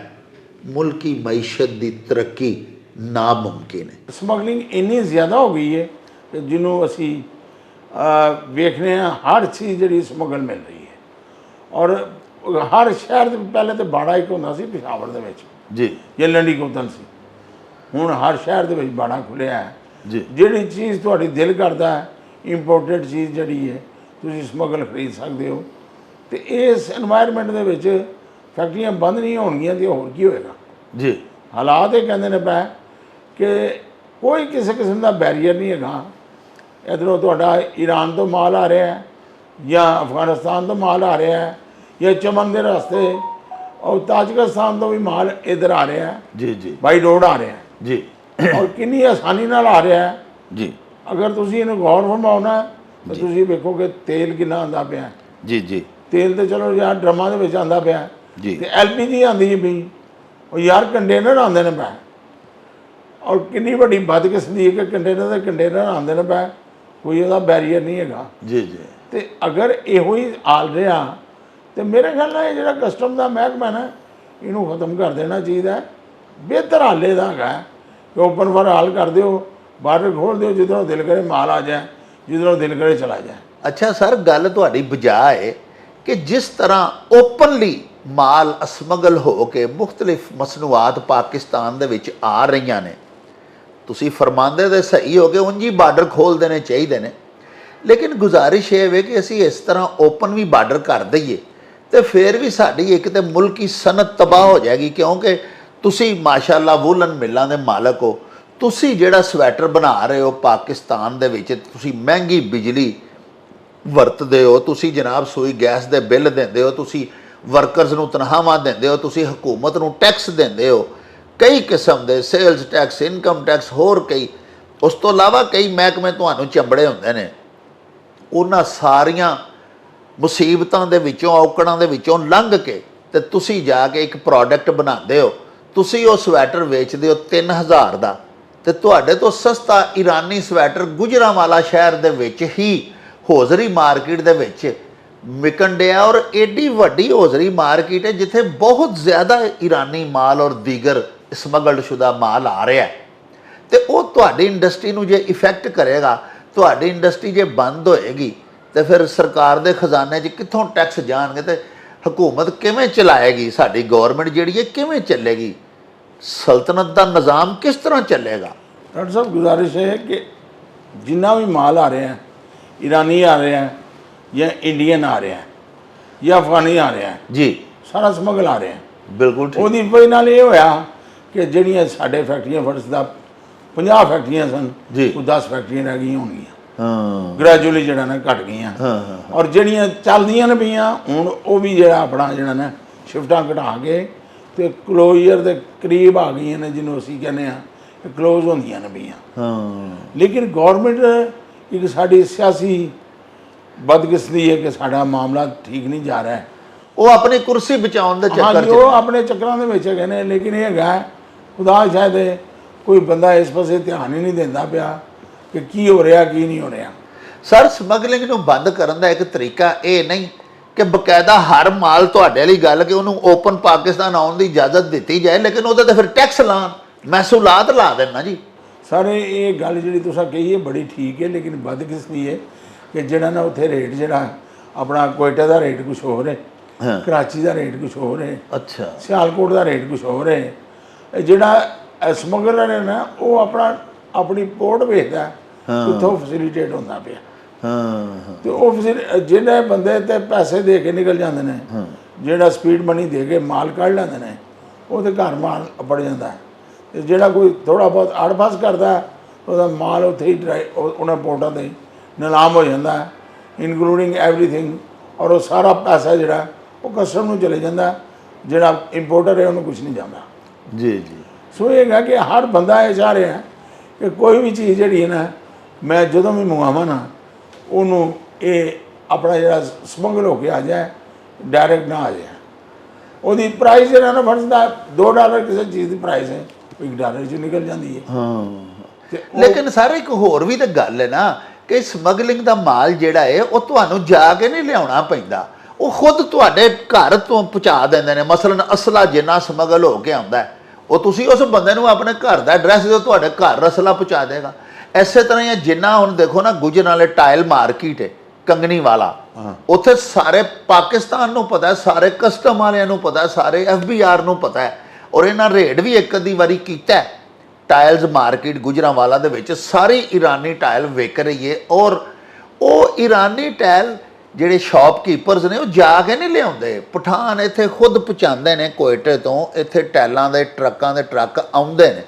ਮੁਲਕੀ ਮਈਸ਼ਤ ਦੀ ਤਰੱਕੀ ਨਾਮੁਮਕਿਨ ਹੈ। ਸਮਗਲਿੰਗ ਇੰਨੀ ਜ਼ਿਆਦਾ ਹੋ ਗਈ ਹੈ ਕਿ ਜਿਹਨੂੰ ਅਸੀਂ ਵੇਖਦੇ ਹਾਂ, ਹਰ ਚੀਜ਼ ਜਿਹੜੀ ਸਮਗਲ ਮਿਲ ਰਹੀ ਹੈ। ਔਰ ਹਰ ਸ਼ਹਿਰ ਦੇ ਪਹਿਲੇ ਤਾਂ ਬਾੜਾ ਇੱਕ ਹੁੰਦਾ ਸੀ ਪਿਸ਼ਾਵਰ ਦੇ ਵਿੱਚ ਜੀ ਜਾਂ ਲੰਡੀ ਕੋਤਲ ਸੀ, ਹੁਣ ਹਰ ਸ਼ਹਿਰ ਦੇ ਵਿੱਚ ਬਾੜਾ ਖੁੱਲਿਆ ਹੈ। ਜੀ ਜਿਹੜੀ ਚੀਜ਼ ਤੁਹਾਡੀ ਦਿਲ ਕਰਦਾ ਹੈ, ਇੰਪੋਰਟਡ ਚੀਜ਼ ਜਿਹੜੀ ਹੈ ਤੁਸੀਂ ਸਮਗਲ ਖਰੀਦ ਸਕਦੇ ਹੋ। ਤੇ ਇਸ এনवायरमेंट ਦੇ ਵਿੱਚ ਫੈਕਟਰੀਆਂ ਬੰਦ ਨਹੀਂ ਹੋਣਗੀਆਂ ਤੇ ਹੋਰ ਕੀ ਹੋਏਗਾ। ਜੀ ਹਾਲਾਤ ਇਹ ਕਹਿੰਦੇ ਨੇ ਪਏ ਕਿ ਕੋਈ ਕਿਸੇ ਕਿਸਮ ਦਾ ਬੈਰੀਅਰ ਨਹੀਂ ਹੈਗਾ। ਇੱਧਰੋਂ ਤੁਹਾਡਾ ਈਰਾਨ ਤੋਂ ਮਾਲ ਆ ਰਿਹਾ ਹੈ ਜਾਂ ਅਫਗਾਨਿਸਤਾਨ ਤੋਂ ਮਾਲ ਆ ਰਿਹਾ ਹੈ ਜਾਂ ਚਮਨ ਦੇ ਰਸਤੇ ਔਰ ਤਾਜਿਕਸਤਾਨ ਤੋਂ ਵੀ ਮਾਲ ਇੱਧਰ ਆ ਰਿਹਾ ਹੈ, ਜੀ ਜੀ ਬਾਈ ਰੋਡ ਆ ਰਿਹਾ ਹੈ ਜੀ ਔਰ ਕਿੰਨੀ ਆਸਾਨੀ ਨਾਲ ਆ ਰਿਹਾ ਹੈ। ਜੀ ਅਗਰ ਤੁਸੀਂ ਇਹਨੂੰ ਗੌਰ ਫਰਮਾਉਣਾ ਤਾਂ ਤੁਸੀਂ ਵੇਖੋਗੇ ਤੇਲ ਕਿੰਨਾ ਆਉਂਦਾ ਪਿਆ ਹੈ। ਜੀ ਜੀ ਤੇਲ ਤੇ ਚਲੋ ਯਾਰ ਡਰਮਾਂ ਦੇ ਵਿੱਚ ਆਉਂਦਾ ਪਿਆ ਜੀ। ਤੇ ਐਲਪੀਜੀ ਆਉਂਦੀ ਹੈ ਵੀ ਉਹ ਯਾਰ ਕੰਟੇਨਰ ਆਉਂਦੇ ਨੇ ਪਏ ਔਰ ਕਿੰਨੀ ਵੱਡੀ ਬਦਕਿਸਮਤੀ ਹੈ ਕਿ ਕੰਟੇਨਰ ਆਉਂਦੇ ਨੇ ਪਏ, ਕੋਈ ਉਹਦਾ ਬੈਰੀਅਰ ਨਹੀਂ ਹੈਗਾ। ਜੀ ਜੀ ਤੇ ਅਗਰ ਇਹੋ ਹੀ ਹਾਲ ਰਿਹਾ ਤੇ ਮੇਰੇ ਖਿਆਲ ਨਾਲ ਇਹ ਜਿਹੜਾ ਕਸਟਮ ਦਾ ਮਹਿਕਮਾ ਨਾ ਇਹਨੂੰ ਖਤਮ ਕਰ ਦੇਣਾ ਚਾਹੀਦਾ ਹੈ। ਬਿਹਤਰ ਹਾਲ ਇਹਦਾ ਹੈਗਾ ਕਿ ਓਪਨ ਫਾਰ ਹਾਲ ਕਰ ਦਿਓ, ਬਾਰਡਰ ਖੋਲ੍ਹ ਦਿਓ, ਜਿੱਧਰੋਂ ਦਿਲ ਕਰੇ ਮਾਲ ਆ ਜਾਏ, ਜਿੱਧਰੋਂ ਦਿਲ ਕਰੇ ਚਲਾ ਜਾਏ। ਅੱਛਾ ਸਰ, ਗੱਲ ਤੁਹਾਡੀ ਬਜਾ ਹੈ ਕਿ ਜਿਸ ਤਰ੍ਹਾਂ ਓਪਨਲੀ ਮਾਲ ਅਸਮਗਲ ਹੋ ਕੇ ਮੁਖਤਲਿਫ ਮਸਨੂਆਤ ਪਾਕਿਸਤਾਨ ਦੇ ਵਿੱਚ ਆ ਰਹੀਆਂ ਨੇ, ਤੁਸੀਂ ਫਰਮਾਉਂਦੇ ਤੇ ਸਹੀ ਹੋ ਕੇ ਉਂਝ ਹੀ ਬਾਰਡਰ ਖੋਲ੍ਹ ਦੇਣੇ ਚਾਹੀਦੇ ਨੇ, ਲੇਕਿਨ ਗੁਜ਼ਾਰਿਸ਼ ਇਹ ਹੈ ਕਿ ਅਸੀਂ ਇਸ ਤਰ੍ਹਾਂ ਓਪਨ ਵੀ ਬਾਰਡਰ ਕਰ ਦਈਏ ਤੇ ਫਿਰ ਵੀ ਸਾਡੀ ਇੱਕ ਤੇ ਮੁਲਕੀ ਸਨਅਤ ਤਬਾਹ ਹੋ ਜਾਏਗੀ। ਕਿਉਂਕਿ ਤੁਸੀਂ ਮਾਸ਼ਾਅੱਲਾ ਵੂਲਨ ਮਿੱਲਾਂ ਦੇ ਮਾਲਕ ਹੋ, ਤੁਸੀਂ ਜਿਹੜਾ ਸਵੈਟਰ ਬਣਾ ਰਹੇ ਹੋ ਪਾਕਿਸਤਾਨ ਦੇ ਵਿੱਚ, ਤੁਸੀਂ ਮਹਿੰਗੀ ਬਿਜਲੀ ਵਰਤਦੇ ਹੋ, ਤੁਸੀਂ ਜਨਾਬ ਸੂਈ ਗੈਸ ਦੇ ਬਿੱਲ ਦਿੰਦੇ ਹੋ, ਤੁਸੀਂ ਵਰਕਰਸ ਨੂੰ ਤਨਖਾਹਾਂ ਦਿੰਦੇ ਹੋ, ਤੁਸੀਂ ਹਕੂਮਤ ਨੂੰ ਟੈਕਸ ਦਿੰਦੇ ਹੋ, ਕਈ ਕਿਸਮ ਦੇ ਸੇਲਸ ਟੈਕਸ, ਇਨਕਮ ਟੈਕਸ, ਹੋਰ ਕਈ, ਉਸ ਤੋਂ ਇਲਾਵਾ ਕਈ ਮਹਿਕਮੇ ਤੁਹਾਨੂੰ ਚੰਬੜੇ ਹੁੰਦੇ ਨੇ। ਉਹਨਾਂ ਸਾਰੀਆਂ ਮੁਸੀਬਤਾਂ ਦੇ ਵਿੱਚੋਂ, ਔਕੜਾਂ ਦੇ ਵਿੱਚੋਂ ਲੰਘ ਕੇ ਤੇ ਤੁਸੀਂ ਜਾ ਕੇ ਇੱਕ ਪ੍ਰੋਡਕਟ ਬਣਾਉਂਦੇ ਹੋ, ਤੁਸੀਂ ਉਹ ਸਵੈਟਰ ਵੇਚਦੇ ਹੋ 3000 ਦਾ, ਤੇ ਤੁਹਾਡੇ ਤੋਂ ਸਸਤਾ ਈਰਾਨੀ ਸਵੈਟਰ ਗੁਜਰਾਂਵਾਲਾ ਸ਼ਹਿਰ ਦੇ ਵਿੱਚ ਹੀ ਹੋਜ਼ਰੀ ਮਾਰਕੀਟ ਦੇ ਵਿੱਚ ਵਿਕਣ ਡਿਆ। ਔਰ ਏਡੀ ਵੱਡੀ ਹੋਜ਼ਰੀ ਮਾਰਕੀਟ ਹੈ ਜਿੱਥੇ ਬਹੁਤ ਜ਼ਿਆਦਾ ਈਰਾਨੀ ਮਾਲ ਔਰ ਦੀਗਰ ਸਮਗਲਸ਼ੁਦਾ ਮਾਲ ਆ ਰਿਹਾ ਹੈ, ਤੇ ਉਹ ਤੁਹਾਡੀ ਇੰਡਸਟਰੀ ਨੂੰ ਜੇ ਇਫੈਕਟ ਕਰੇਗਾ, ਤੁਹਾਡੀ ਇੰਡਸਟਰੀ ਜੇ ਬੰਦ ਹੋਏਗੀ ਤੇ ਫਿਰ ਸਰਕਾਰ ਦੇ ਖਜ਼ਾਨੇ 'ਚ ਕਿੱਥੋਂ ਟੈਕਸ ਜਾਣਗੇ ਤੇ ਹਕੂਮਤ ਕਿਵੇਂ ਚਲਾਏਗੀ? ਸਾਡੀ ਗਵਰਨਮੈਂਟ ਜਿਹੜੀ ਹੈ ਕਿਵੇਂ ਚੱਲੇਗੀ? ਸਲਤਨਤ ਦਾ ਨਿਜ਼ਾਮ ਕਿਸ ਤਰ੍ਹਾਂ ਚੱਲੇਗਾ? ਡਾਕਟਰ ਸਾਹਿਬ ਗੁਜ਼ਾਰਿਸ਼ ਹੈ ਕਿ ਜਿੰਨਾ ਵੀ ਮਾਲ ਆ ਰਿਹਾ, ਈਰਾਨੀ ਆ ਰਿਹਾ ਜਾਂ ਇੰਡੀਅਨ ਆ ਰਿਹਾ ਜਾਂ ਅਫਗਾਨੀ ਆ ਰਿਹਾ ਜੀ, ਸਾਰਾ ਸਮਗਲ ਆ ਰਿਹਾ। ਬਿਲਕੁਲ ਠੀਕ। ਉਹਦੀ ਵਜ੍ਹਾ ਨਾਲ ਇਹ ਹੋਇਆ ਕਿ ਜਿਹੜੀਆਂ ਸਾਡੇ ਫੈਕਟਰੀਆਂ ਫਰਜ਼ ਦਾ 50 ਫੈਕਟਰੀਆਂ ਸਨ, ਜੀ, ਉਹ 10 ਫੈਕਟਰੀਆਂ ਰਹਿ ਗਈਆਂ ਹੋਣਗੀਆਂ। ਹਾਂ, ਗ੍ਰੈਜੂਅਲੀ ਜਿਹੜਾ ਨਾ ਘਟ ਗਈਆਂ। ਔਰ ਜਿਹੜੀਆਂ ਚੱਲਦੀਆਂ ਨੇ ਪਈਆਂ ਹੁਣ ਉਹ ਵੀ ਜਿਹੜਾ ਆਪਣਾ ਜਿਹੜਾ ਨਾ ਸ਼ਿਫਟਾਂ ਘਟਾ ਕੇ ਤੇ ਕਲੋਜ਼ਰ ਦੇ ਕਰੀਬ ਆ ਗਈਆਂ ਨੇ, ਜਿਹਨੂੰ ਅਸੀਂ ਕਹਿੰਦੇ ਆ ਕਲੋਜ਼ ਹੁੰਦੀਆਂ ਨੇ ਪਈਆਂ। ਹਾਂ, ਲੇਕਿਨ ਗੌਰਮੈਂਟ ਇੱਕ ਸਾਡੀ ਸਿਆਸੀ ਬਦਕਿਸਮਤੀ ਹੈ ਕਿ ਸਾਡਾ ਮਾਮਲਾ ਠੀਕ ਨਹੀਂ ਜਾ ਰਿਹਾ ਹੈ। ਉਹ ਆਪਣੀ ਕੁਰਸੀ ਬਚਾਉਣ ਦੇ ਚੱਕਰ ਹਾਂਜੀ, ਉਹ ਆਪਣੇ ਚੱਕਰਾਂ ਦੇ ਵਿੱਚ ਹੈਗੇ ਨੇ। ਲੇਕਿਨ ਇਹ ਹੈਗਾ ਖੁਦਾ ਸ਼ਾਇਦ ਕੋਈ ਬੰਦਾ ਇਸ ਪਾਸੇ ਧਿਆਨ ਹੀ ਨਹੀਂ ਦਿੰਦਾ ਪਿਆ ਕਿ ਕੀ ਹੋ ਰਿਹਾ ਕੀ ਨਹੀਂ ਹੋ ਰਿਹਾ। ਸਰ, ਸਮਗਲਿੰਗ ਨੂੰ ਬੰਦ ਕਰਨ ਦਾ ਇੱਕ ਤਰੀਕਾ ਇਹ ਨਹੀਂ ਕਿ ਬਕਾਇਦਾ ਹਰ ਮਾਲ, ਤੁਹਾਡੇ ਵਾਲੀ ਗੱਲ ਕਿ ਉਹਨੂੰ ਓਪਨ ਪਾਕਿਸਤਾਨ ਆਉਣ ਦੀ ਇਜਾਜ਼ਤ ਦਿੱਤੀ ਜਾਏ, ਲੇਕਿਨ ਉਹਦੇ ਤੇ ਫਿਰ ਟੈਕਸ ਲਾਣ, ਮਹਿਸੂਲਾਤ ਲਾ ਦੇਣਾ ਜੀ। ਸਾਰੇ ਇਹ ਗੱਲ ਜਿਹੜੀ ਤੁਸੀਂ ਕਹੀ ਹੈ ਬੜੀ ਠੀਕ ਹੈ, ਲੇਕਿਨ ਬਦਕਿਸਮਤੀ ਹੈ ਕਿ ਜਿਹੜਾ ਨਾ ਉੱਥੇ ਰੇਟ ਜਿਹੜਾ ਆਪਣਾ ਕੋਇਟਾ ਦਾ ਰੇਟ ਕੁਛ ਹੋਰ ਹੈ, ਕਰਾਚੀ ਦਾ ਰੇਟ ਕੁਛ ਹੋਰ ਹੈ, ਅੱਛਾ, ਸਿਆਲਕੋਟ ਦਾ ਰੇਟ ਕੁਛ ਹੋਰ ਹੈ। ਇਹ ਜਿਹੜਾ ਸਮਗਲਰ ਹੈ ਨਾ ਉਹ ਆਪਣੀ ਪੋਰਟ ਵੇਚਦਾ, ਉੱਥੋਂ ਫੈਸਿਲੀਟੇਟ ਹੁੰਦਾ ਪਿਆ। ਹਾਂ, ਤੇ ਉਹ ਜਿਹੜੇ ਬੰਦੇ ਤੇ ਪੈਸੇ ਦੇ ਕੇ ਨਿਕਲ ਜਾਂਦੇ ਨੇ, ਜਿਹੜਾ ਸਪੀਡ ਮਨੀ ਦੇ ਕੇ ਮਾਲ ਕੱਢ ਲੈਂਦੇ ਨੇ, ਉਹਦੇ ਘਰ ਮਾਲ ਅਪੜ ਜਾਂਦਾ। ਤੇ ਜਿਹੜਾ ਕੋਈ ਥੋੜਾ ਬਹੁਤ ਅੜਫਸ ਕਰਦਾ, ਉਹਦਾ ਮਾਲ ਉੱਥੇ ਹੀ ਉਹਨਾਂ ਪੋਰਟਾਂ 'ਤੇ ਨਿਲਾਮ ਹੋ ਜਾਂਦਾ, ਇਨਕਲੂਡਿੰਗ ਐਵਰੀਥਿੰਗ। ਔਰ ਉਹ ਸਾਰਾ ਪੈਸਾ ਜਿਹੜਾ ਉਹ ਕਸਟਮ ਨੂੰ ਚਲੇ ਜਾਂਦਾ, ਜਿਹੜਾ ਇੰਪੋਰਟਰ ਹੈ ਉਹਨੂੰ ਕੁਝ ਨਹੀਂ ਜਾਂਦਾ। ਜੀ ਜੀ। ਸੋ ਇਹ ਹੈਗਾ ਕਿ ਹਰ ਬੰਦਾ ਇਹ ਚਾਹ ਰਿਹਾ ਕਿ ਕੋਈ ਵੀ ਚੀਜ਼ ਜਿਹੜੀ ਹੈ ਨਾ, ਮੈਂ ਜਦੋਂ ਵੀ ਮੰਗਵਾਵਾਂ ਨਾ, ਉਹਨੂੰ ਇਹ ਆਪਣਾ ਜਿਹੜਾ ਸਮਗਲ ਹੋ ਕੇ ਆ ਜਾਏ, ਡਾਇਰੈਕਟ ਨਾ ਆ ਜਾਏ। ਉਹਦੀ ਪ੍ਰਾਈਸ ਜਿਹੜਾ ਨਾ ਫਰਜ਼ਦਾ $2 ਕਿਸੇ ਚੀਜ਼ ਦੀ ਪ੍ਰਾਈਸ ਹੈ, $1 'ਚ ਨਿਕਲ ਜਾਂਦੀ ਹੈ। ਹਾਂ, ਲੇਕਿਨ ਸਰ ਇੱਕ ਹੋਰ ਵੀ ਤਾਂ ਗੱਲ ਹੈ ਨਾ ਕਿ ਸਮਗਲਿੰਗ ਦਾ ਮਾਲ ਜਿਹੜਾ ਹੈ ਉਹ ਤੁਹਾਨੂੰ ਜਾ ਕੇ ਨਹੀਂ ਲਿਆਉਣਾ ਪੈਂਦਾ, ਉਹ ਖੁਦ ਤੁਹਾਡੇ ਘਰ ਤੋਂ ਪਹੁੰਚਾ ਦਿੰਦੇ ਨੇ। ਮਸਲਨ ਅਸਲਾ ਜਿੰਨਾ ਸਮਗਲ ਹੋ ਕੇ ਆਉਂਦਾ ਹੈ, ਉਹ ਤੁਸੀਂ ਉਸ ਬੰਦੇ ਨੂੰ ਆਪਣੇ ਘਰ ਦਾ ਐਡਰੈਸ ਦਿਓ, ਤੁਹਾਡੇ ਘਰ ਅਸਲਾ ਪਹੁੰਚਾ ਦੇਗਾ। ਇਸੇ ਤਰ੍ਹਾਂ ਹੀ ਜਿੰਨਾ ਹੁਣ ਦੇਖੋ ਨਾ ਗੁਜਰਾਂਵਾਲੇ ਟਾਇਲ ਮਾਰਕੀਟ ਹੈ ਕੰਗਣੀ ਵਾਲਾ, ਉੱਥੇ ਸਾਰੇ ਪਾਕਿਸਤਾਨ ਨੂੰ ਪਤਾ ਹੈ, ਸਾਰੇ ਕਸਟਮ ਵਾਲਿਆਂ ਨੂੰ ਪਤਾ ਹੈ, ਸਾਰੇ FBI ਨੂੰ ਪਤਾ ਹੈ। ਔਰ ਇਹਨਾਂ ਰੇਡ ਵੀ ਇੱਕ ਅੱਧੀ ਵਾਰੀ ਕੀਤਾ ਹੈ। ਟਾਇਲਸ ਮਾਰਕੀਟ ਗੁਜਰਾਂਵਾਲਾ ਦੇ ਵਿੱਚ ਸਾਰੀ ਈਰਾਨੀ ਟਾਇਲ ਵਿਕ ਰਹੀ ਹੈ। ਔਰ ਉਹ ਈਰਾਨੀ ਟਾਇਲ ਜਿਹੜੇ ਸ਼ਾਪਕੀਪਰਸ ਨੇ ਉਹ ਜਾ ਕੇ ਨਹੀਂ ਲਿਆਉਂਦੇ, ਪਠਾਨ ਇੱਥੇ ਖੁਦ ਪਹੁੰਚਾਉਂਦੇ ਨੇ ਕੋਇਟੇ ਤੋਂ। ਇੱਥੇ ਟਾਇਲਾਂ ਦੇ ਟਰੱਕਾਂ ਦੇ ਟਰੱਕ ਆਉਂਦੇ ਨੇ,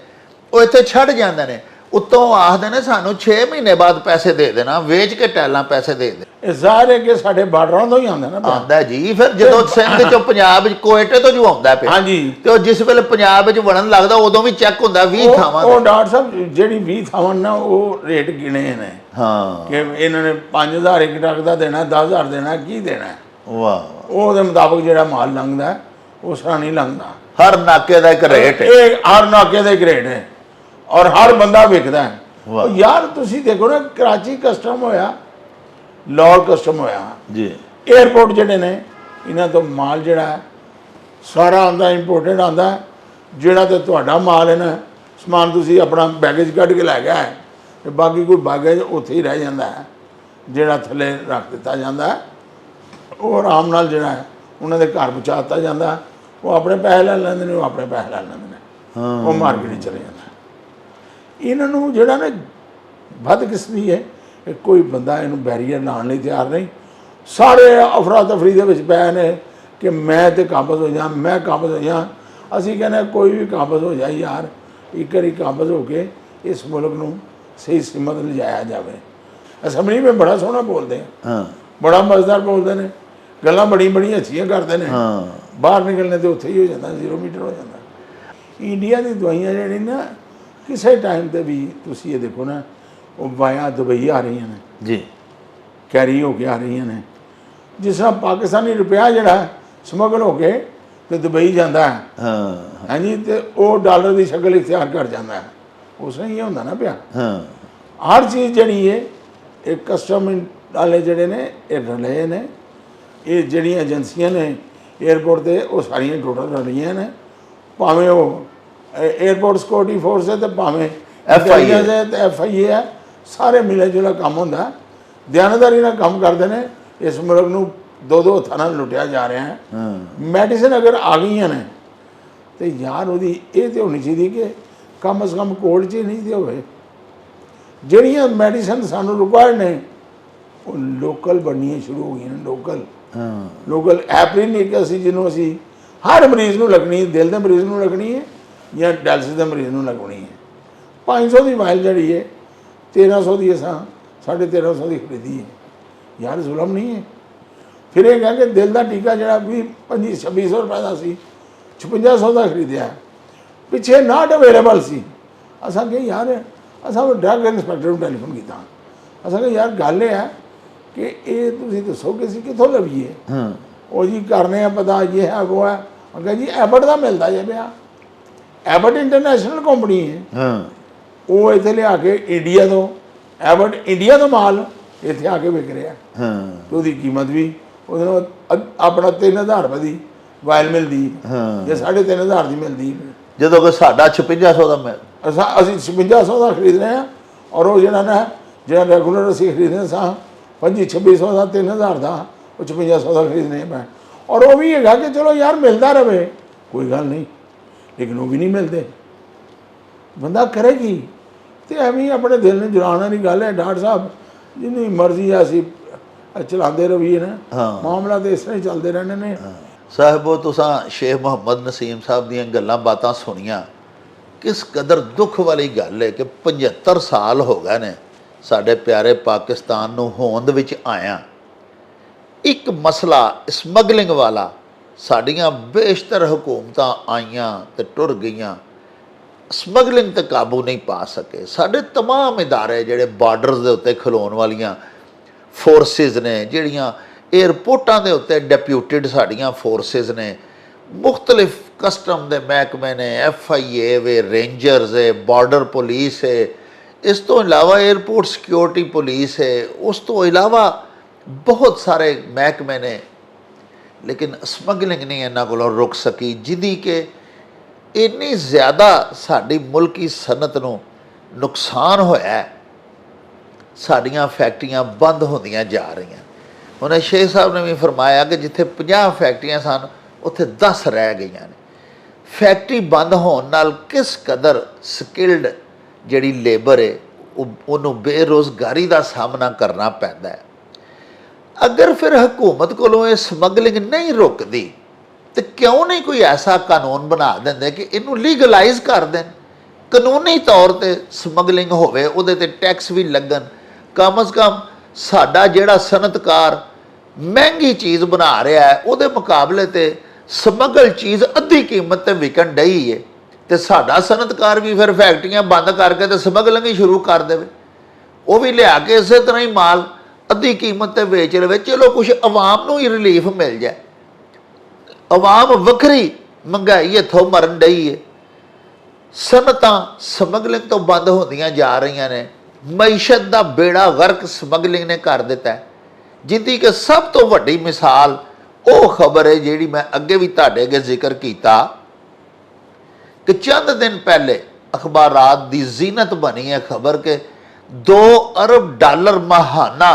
ਉਹ ਇੱਥੇ ਛੱਡ ਜਾਂਦੇ ਨੇ। ਉੱਤੋਂ ਆਖਦੇ ਨੇ ਸਾਨੂੰ 6 ਮਹੀਨੇ ਬਾਅਦ ਪੈਸੇ ਦੇ ਦੇਣਾ, ਵੇਚ ਕੇ ਟਾਇਲਾਂ ਪੈਸੇ ਦੇ ਦੇ। ਇਹ ਸਾਰੇ ਕਿ ਸਾਡੇ ਬਾਰਡਰਾਂ ਤੋਂ ਹੀ ਆਉਂਦਾ ਨਾ ਪਿਆ। ਆਉਂਦਾ ਜੀ। ਫਿਰ ਜਦੋਂ ਸਿੰਧ ਚੋਂ ਪੰਜਾਬ ਵਿੱਚ ਕੋਇਟੇ ਤੋਂ ਜੋ ਆਉਂਦਾ ਪਿਆ, ਹਾਂਜੀ, ਤੇ ਉਹ ਜਿਸ ਵੇਲੇ ਪੰਜਾਬ ਵਿੱਚ ਵੜਨ ਲੱਗਦਾ ਉਦੋਂ ਵੀ ਚੈੱਕ ਹੁੰਦਾ 20 ਥਾਵਾਂ ਉਹ ਡਾਕਟਰ ਸਾਹਿਬ ਜਿਹੜੀ 20 ਥਾਵਾਂ ਨਾ ਉਹ ਰੇਟ ਗਿਣੇ ਨੇ। ਹਾਂ, ਕਿ ਇਹਨਾਂ ਨੇ 5000 ਇੱਕ ਟਰੱਕ ਦਾ ਦੇਣਾ, 10000 ਦੇਣਾ, ਕੀ ਦੇਣਾ। ਵਾਹ। ਉਹਦੇ ਮੁਤਾਬਕ ਜਿਹੜਾ ਮਾਲ ਲੰਘਦਾ ਉਸ ਤਰ੍ਹਾਂ ਨਹੀਂ ਲੰਘਦਾ। ਹਰ ਨਾਕੇ ਦਾ ਇੱਕ ਰੇਟ ਹੈ। ਇਹ ਹਰ ਨਾਕੇ ਦਾ ਇੱਕ ਰੇਟ ਹੈ ਔਰ ਹਰ ਬੰਦਾ ਵਿਕਦਾ ਹੈ। ਵਾਹ। ਉਹ ਯਾਰ ਤੁਸੀਂ ਦੇਖੋ ਨਾ, ਕਰਾਚੀ ਕਸਟਮ ਹੋਇਆ, ਲਾਹੌਰ ਕਸਟਮ ਹੋਇਆ ਜੀ, 에ਅਰਪੋਰਟ ਜਿਹੜੇ ਨੇ ਇਹਨਾਂ ਤੋਂ ਮਾਲ ਜਿਹੜਾ ਹੈ ਸਾਰਾ ਆਉਂਦਾ, ਇੰਪੋਰਟਡ ਆਉਂਦਾ। ਜਿਹੜਾ ਤੇ ਤੁਹਾਡਾ ਮਾਲ ਹੈ ਨਾ, ਸਮਾਨ ਤੁਸੀਂ ਆਪਣਾ ਬੈਗੇਜ ਕੱਢ ਕੇ ਲੈ ਗਿਆ ਹੈ ਤੇ ਬਾਕੀ ਕੋਈ ਬਾਗੇਜ ਉੱਥੇ ਹੀ ਰਹਿ ਜਾਂਦਾ ਹੈ, ਜਿਹੜਾ ਥੱਲੇ ਰੱਖ ਦਿੱਤਾ ਜਾਂਦਾ ਹੈ। ਉਹ ਆਰਾਮ ਨਾਲ ਜਿਹੜਾ ਹੈ ਉਹਨਾਂ ਦੇ ਘਰ ਪਹੁੰਚਾ ਦਿੱਤਾ ਜਾਂਦਾ। ਉਹ ਆਪਣੇ ਪੈਸੇ ਲੈ ਲੈਂਦੇ ਨੇ, ਉਹ ਆਪਣੇ ਪੈਸੇ ਲੈ ਲੈਂਦੇ ਨੇ, ਉਹ ਮਾਰਕੀਟ ਚਲੇ ਜਾਂਦਾ। ਇਹਨਾਂ ਨੂੰ ਜਿਹੜਾ ਨਾ ਬਦਕਿਸਮਤੀ ਹੈ ਕਿ ਕੋਈ ਬੰਦਾ ਇਹਨੂੰ ਬੈਰੀਅਰ ਲਾਉਣ ਲਈ ਤਿਆਰ ਨਹੀਂ। ਸਾਰੇ ਅਫਰਾ ਤਫਰੀ ਦੇ ਵਿੱਚ ਪਏ ਨੇ ਕਿ ਮੈਂ ਤੇ ਕਾਬਜ਼ ਹੋ ਜਾ, ਮੈਂ ਕਾਬਜ਼ ਹੋ ਜਾ। ਅਸੀਂ ਕਹਿੰਦੇ ਕੋਈ ਵੀ ਕਾਬਜ਼ ਹੋ ਜਾਏ ਯਾਰ, ਇੱਕ ਵਾਰੀ ਕਾਬਜ਼ ਹੋ ਕੇ ਇਸ ਮੁਲਕ ਨੂੰ ਸਹੀ ਸਿਮਤ ਲਿਜਾਇਆ ਜਾਵੇ। ਅਸੈਂਬਲੀ ਵਿੱਚ ਬੜਾ ਸੋਹਣਾ ਬੋਲਦੇ ਆ, ਬੜਾ ਮਜ਼ੇਦਾਰ ਬੋਲਦੇ ਨੇ, ਗੱਲਾਂ ਬੜੀ ਅੱਛੀਆਂ ਕਰਦੇ ਨੇ। ਬਾਹਰ ਨਿਕਲਣੇ ਤੇ ਉੱਥੇ ਹੀ ਹੋ ਜਾਂਦਾ, 0 ਮੀਟਰ ਹੋ ਜਾਂਦਾ। ਇੰਡੀਆ ਦੀ ਦਵਾਈਆਂ ਜਿਹੜੀ ਨਾ ਕਿਸੇ ਟਾਈਮ ਤੇ ਵੀ ਤੁਸੀਂ ਇਹ ਦੇਖੋ ਨਾ, ਉਹ ਵਾਇਆ ਦੁਬਈ ਆ ਰਹੀਆਂ ਨੇ ਜੀ, ਕੈਰੀ ਹੋ ਕੇ ਆ ਰਹੀਆਂ ਨੇ। ਜਿਸ ਤਰ੍ਹਾਂ ਪਾਕਿਸਤਾਨੀ ਰੁਪਇਆ ਜਿਹੜਾ ਸਮਗਲ ਹੋ ਕੇ ਤੇ ਦੁਬਈ ਜਾਂਦਾ ਹੈ, ਹਾਂਜੀ, ਤੇ ਉਹ ਡਾਲਰ ਦੀ ਸ਼ਕਲ ਇਖਤਿਆਰ ਕਰ ਜਾਂਦਾ ਹੈ। ਉਸ ਤਰ੍ਹਾਂ ਹੀ ਹੁੰਦਾ ਨਾ ਪਿਆ। ਹਰ ਚੀਜ਼ ਜਿਹੜੀ ਹੈ ਇਹ ਕਸਟਮ ਵਾਲੇ ਜਿਹੜੇ ਨੇ ਇਹ ਰਲੇ ਨੇ। ਇਹ ਜਿਹੜੀਆਂ ਏਜੰਸੀਆਂ ਨੇ 에ਅਰਪੋਰਟ 'ਤੇ ਉਹ ਸਾਰੀਆਂ ਟੋਟਲ ਰਲੀਆਂ ਨੇ। ਭਾਵੇਂ ਉਹ 에ਅਰਪੋਰਟ ਸਿਕਿਉਰਿਟੀ ਫੋਰਸ ਹੈ ਤੇ ਭਾਵੇਂ FIA ਹੈ ਤੇ FIA ਹੈ, ਸਾਰੇ ਮਿਲੇ ਜੁਲਾ ਕੰਮ ਹੁੰਦਾ। ਦਿਆਨਤਦਾਰੀ ਨਾਲ ਕੰਮ ਕਰਦੇ ਨੇ। ਇਸ ਮੁਲਕ ਨੂੰ 2-2 ਹੱਥਾਂ ਨਾਲ ਲੁੱਟਿਆ ਜਾ ਰਿਹਾ ਹੈ। ਮੈਡੀਸਨ ਅਗਰ ਆ ਗਈਆਂ ਨੇ ਤੇ ਯਾਰ ਉਹਦੀ ਇਹ ਤੇ ਹੋਣੀ ਚਾਹੀਦੀ ਕਿ ਕਮ ਅਜ਼ ਕਮ ਕੋਲਡ 'ਚ ਨਹੀਂ ਤੇ ਹੋਵੇ। ਜਿਹੜੀਆਂ ਮੈਡੀਸਨ ਸਾਨੂੰ ਰਿਕੁਆਇਰਡ ਨੇ ਉਹ ਲੋਕਲ ਬਣਨੀਆਂ ਸ਼ੁਰੂ ਹੋ ਗਈਆਂ ਨੇ। ਲੋਕਲ ਐਪਰੀਨ ਨਹੀਂ ਕਿ ਅਸੀਂ ਜਿਹਨੂੰ ਅਸੀਂ ਹਰ ਮਰੀਜ਼ ਨੂੰ ਲੱਗਣੀ ਹੈ, ਦਿਲ ਦੇ ਮਰੀਜ਼ ਨੂੰ ਲੱਗਣੀ ਹੈ ਜਾਂ ਡਾਇਲਸਿਸ ਦੇ ਮਰੀਜ਼ ਨੂੰ ਲੱਗਣੀ ਹੈ। 500 ਦੀ ਵਾਇਲ ਜਿਹੜੀ ਹੈ 1300 ਦੀ ਅਸਾਂ 1350 ਦੀ ਖਰੀਦੀ ਹੈ। ਯਾਰ ਜ਼ੁਲਮ ਨਹੀਂ ਹੈ। ਫਿਰ ਇਹ ਕਹਿ ਕੇ ਦਿਲ ਦਾ ਟੀਕਾ ਜਿਹੜਾ ਵੀ 2500 ਰੁਪਏ ਦਾ ਸੀ 5600 ਦਾ ਖਰੀਦਿਆ, ਪਿੱਛੇ ਨਾਟ ਅਵੇਲੇਬਲ ਸੀ। ਅਸਾਂ ਕਿ ਯਾਰ, ਅਸਾਂ ਡਰੱਗ ਇੰਸਪੈਕਟਰ ਨੂੰ ਟੈਲੀਫੋਨ ਕੀਤਾ। ਅਸਾਂ ਕਿ ਯਾਰ ਗੱਲ ਇਹ ਹੈ ਕਿ ਇਹ ਤੁਸੀਂ ਦੱਸੋ ਕਿ ਅਸੀਂ ਕਿੱਥੋਂ ਲਵੀਏ। ਉਹ ਜੀ ਕਰਨੇ ਆ ਪਤਾ, ਇਹ ਹੈ ਉਹ ਹੈ। ਮੈਂ ਕਿਹਾ ਜੀ ਐਬਟ ਦਾ ਮਿਲਦਾ ਜੇ ਪਿਆ, ਐਬਟ ਇੰਟਰਨੈਸ਼ਨਲ ਕੰਪਨੀ ਹੈ। ਉਹ ਇੱਥੇ ਲਿਆ ਕੇ ਇੰਡੀਆ ਤੋਂ, ਐਬਟ ਇੰਡੀਆ ਤੋਂ ਮਾਲ ਇੱਥੇ ਆ ਕੇ ਵਿਕ ਰਿਹਾ। ਤੇ ਉਹਦੀ ਕੀਮਤ ਵੀ ਉਹਦੇ ਨਾਲ ਆਪਣਾ 3000 ਰੁਪਏ ਦੀ ਵਾਇਲ ਮਿਲਦੀ ਜੇ 3500 ਦੀ ਮਿਲਦੀ। ਜਦੋਂ ਕਿ ਸਾਡਾ 5600 ਦਾ ਮਿਲ, ਅਸੀਂ 5600 ਦਾ ਖਰੀਦ ਰਹੇ ਹਾਂ। ਔਰ ਉਹ ਜਿਹੜਾ ਰੈਗੂਲਰ ਅਸੀਂ ਖਰੀਦਦੇ ਸਾਂ 2600 ਦਾ, 3000 ਦਾ, ਉਹ 5600 ਦਾ ਖਰੀਦਣੇ ਪੈ। ਔਰ ਉਹ ਵੀ ਹੈਗਾ ਕਿ ਚਲੋ ਯਾਰ ਮਿਲਦਾ ਰਹੇ, ਕੋਈ ਗੱਲ ਨਹੀਂ, ਲੇਕਿਨ ਉਹ ਵੀ ਨਹੀਂ ਮਿਲਦੇ। ਬੰਦਾ ਕਰੇ ਕੀ? ਤੇ ਐਵੇਂ ਆਪਣੇ ਦਿਲ ਨੂੰ ਜਲਾਉਣ ਵਾਲੀ ਗੱਲ ਹੈ। ਡਾਕਟਰ ਸਾਹਿਬ ਜਿੰਨੀ ਮਰਜ਼ੀ ਆ ਅਸੀਂ ਚਲਾਉਂਦੇ ਰਹੀਏ ਨਾ, ਮਾਮਲਾ ਤਾਂ ਇਸ ਤਰ੍ਹਾਂ ਹੀ ਚੱਲਦੇ ਰਹਿਣੇ ਨੇ। ਸਾਹਿਬੋ ਤੁਸੀਂ ਸ਼ੇਖ ਮੁਹੰਮਦ ਨਸੀਮ ਸਾਹਿਬ ਦੀਆਂ ਗੱਲਾਂ ਬਾਤਾਂ ਸੁਣੀਆਂ। ਕਿਸ ਕਦਰ ਦੁੱਖ ਵਾਲੀ ਗੱਲ ਹੈ ਕਿ 75 ਸਾਲ ਹੋ ਗਏ ਨੇ ਸਾਡੇ ਪਿਆਰੇ ਪਾਕਿਸਤਾਨ ਨੂੰ ਹੋਂਦ ਵਿੱਚ ਆਇਆ। ਇੱਕ ਮਸਲਾ ਸਮਗਲਿੰਗ ਵਾਲਾ, ਸਾਡੀਆਂ ਬੇਸ਼ਤਰ ਹੁਕੂਮਤਾਂ ਆਈਆਂ ਤੇ ਟੁਰ ਗਈਆਂ, ਸਮਗਲਿੰਗ ਤੇ ਕਾਬੂ ਨਹੀਂ ਪਾ ਸਕੇ। ਸਾਡੇ तमाम ਇਦਾਰੇ ਜਿਹੜੇ ਬਾਰਡਰਸ ਦੇ ਉੱਤੇ ਖਲੋਣ ਵਾਲੀਆਂ ਫੋਰਸਿਸ ਨੇ, ਜਿਹੜੀਆਂ 에ਅਰਪੋਰਟਾਂ ਦੇ ਉੱਤੇ ਡੈਪਿਊਟਿਡ ਸਾਡੀਆਂ ਫੋਰਸਿਸ ਨੇ, ਮੁਖਤਲਿਫ ਕਸਟਮ ਦੇ ਮਹਿਕਮੇ ਨੇ, FIA ਵੇ, ਰੇਂਜਰਸ ਹੈ, ਬਾਰਡਰ ਪੁਲਿਸ ਹੈ, ਇਸ ਤੋਂ ਇਲਾਵਾ 에ਅਰਪੋਰਟ ਸਿਕਿਉਰਿਟੀ ਪੁਲਿਸ ਹੈ, ਉਸ ਤੋਂ ਇਲਾਵਾ ਬਹੁਤ ਸਾਰੇ ਮਹਿਕਮੇ ਨੇ लेकिन ਸਮਗਲਿੰਗ नहीं ਇਹਨਾਂ ਕੋਲੋਂ रुक सकी, जिहदी कि इन्नी ज़्यादा साडी मुल्की सनत नूं नुकसान होया है। साड़ियाँ फैक्ट्रियां बंद होंदियां जा रही। उन्हें शेख साहब ने भी फरमाया कि जिथे 50 फैक्ट्रियां सन उत्थे 10 रह गई ने। फैक्ट्री बंद होने नाल किस कदर स्किल्ड जिहड़ी लेबर है उन्होंने बेरोज़गारी का सामना करना पैंदा है। अगर फिर हुकूमत कोलों ये समगलिंग नहीं रुकती तो क्यों नहीं कोई ऐसा कानून बना देंदे कि इनू लीगलाइज कर दें, कानूनी तौर पर समगलिंग होवे, उहदे ते टैक्स भी लगन। कम से कम साडा जिहड़ा सनतकार महंगी चीज़ बना रहा है उहदे मुकाबले ते समगल चीज़ अद्धी कीमत ते विकन डई है, तो साडा सनतकार भी फिर फैक्ट्रियां बंद करके तो समगलिंग ही शुरू कर दे। वो भी लिया के इस तरह ही माल अद्धी कीमत ते बेच लवे, चलो कुछ आवाम नूं ही रिलीफ मिल जाए। आवाम वखरी महंगाई इत्थों मरन डई है। सनतां समगलिंग तो बंद होंदियां जा रही ने। मईशत का बेड़ा गर्क समगलिंग ने कर दिता है, जिंदी कि सब तो वड्डी मिसाल वो खबर है जिहड़ी मैं अगे भी तुहाडे अगे जिक्र किया कि चंद दिन पहले अखबारात की जीनत बनी है खबर के 2 अरब डॉलर महाना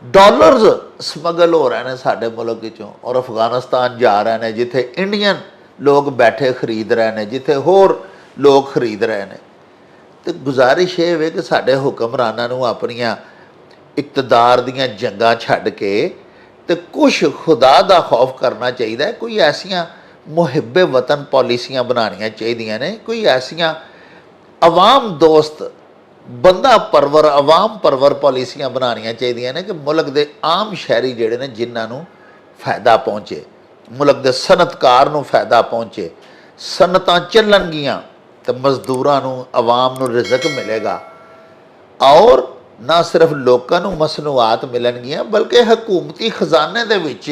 डॉलर्स समगल हो रहे हैं साडे मुल्क चों और अफगानिस्तान जा रहे हैं, जिथे इंडियन लोग बैठे खरीद रहे हैं, जिथे होर लोग खरीद रहे हैं। तो गुजारिश ये है कि साडे हुक्मरानां नूं अपनियां इकतदार दीयां जंगां छड्ड के तो कुछ खुदा का खौफ करना चाहिए। कोई ऐसियां मुहिब्बे वतन पॉलिसियां बनानियां चाहिए ने, कोई ऐसियां अवाम दोस्त बंदा परवर अवाम परवर पॉलिसियां बनानियां चाहिए ने कि मुल्क के आम शहरी जिहड़े ने जिन्हां फायदा पहुँचे, मुल्क के सनतकार नूं फायदा पहुँचे, सनतां चलणगियां तो मजदूरां नूं अवाम नूं रिज़क मिलेगा और ना सिर्फ लोगों को मसनूआत मिलनगियां बल्कि हुकूमती खजाने दे विच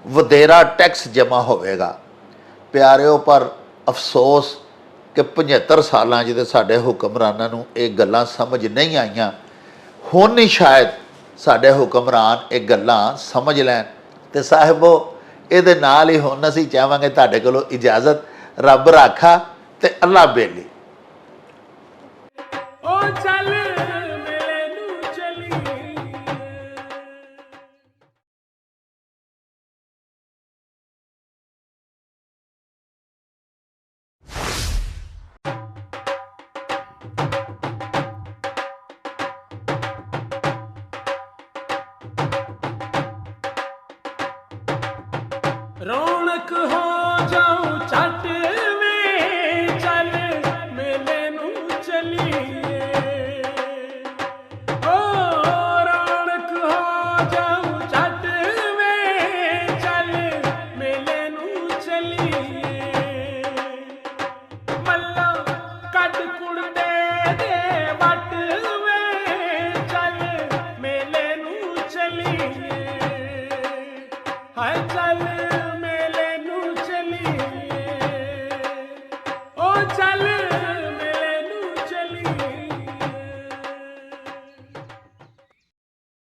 वधेरा टैक्स जमा होवेगा। प्यारिओ पर अफसोस कि 75 सालां च साडे हुक्मरानां नूं ये गल्लां समझ नहीं आईयां। हुण ही शायद साडे हुक्मरान ये गल्लां समझ लैन। ते साहिबो इहदे नाल ही हुण असीं चाहांगे तुहाडे कोलों इजाज़त। रब राखा ते अल्लाह बेली। रौनक हो जाऊं छट में चल मेले नू चलिए। ओ रौनक हो जाऊं छट में चल मेले नू चलिए। मल्ला कट कुड़ते दे वट में चल मेले नू चलिए। हाय चल चल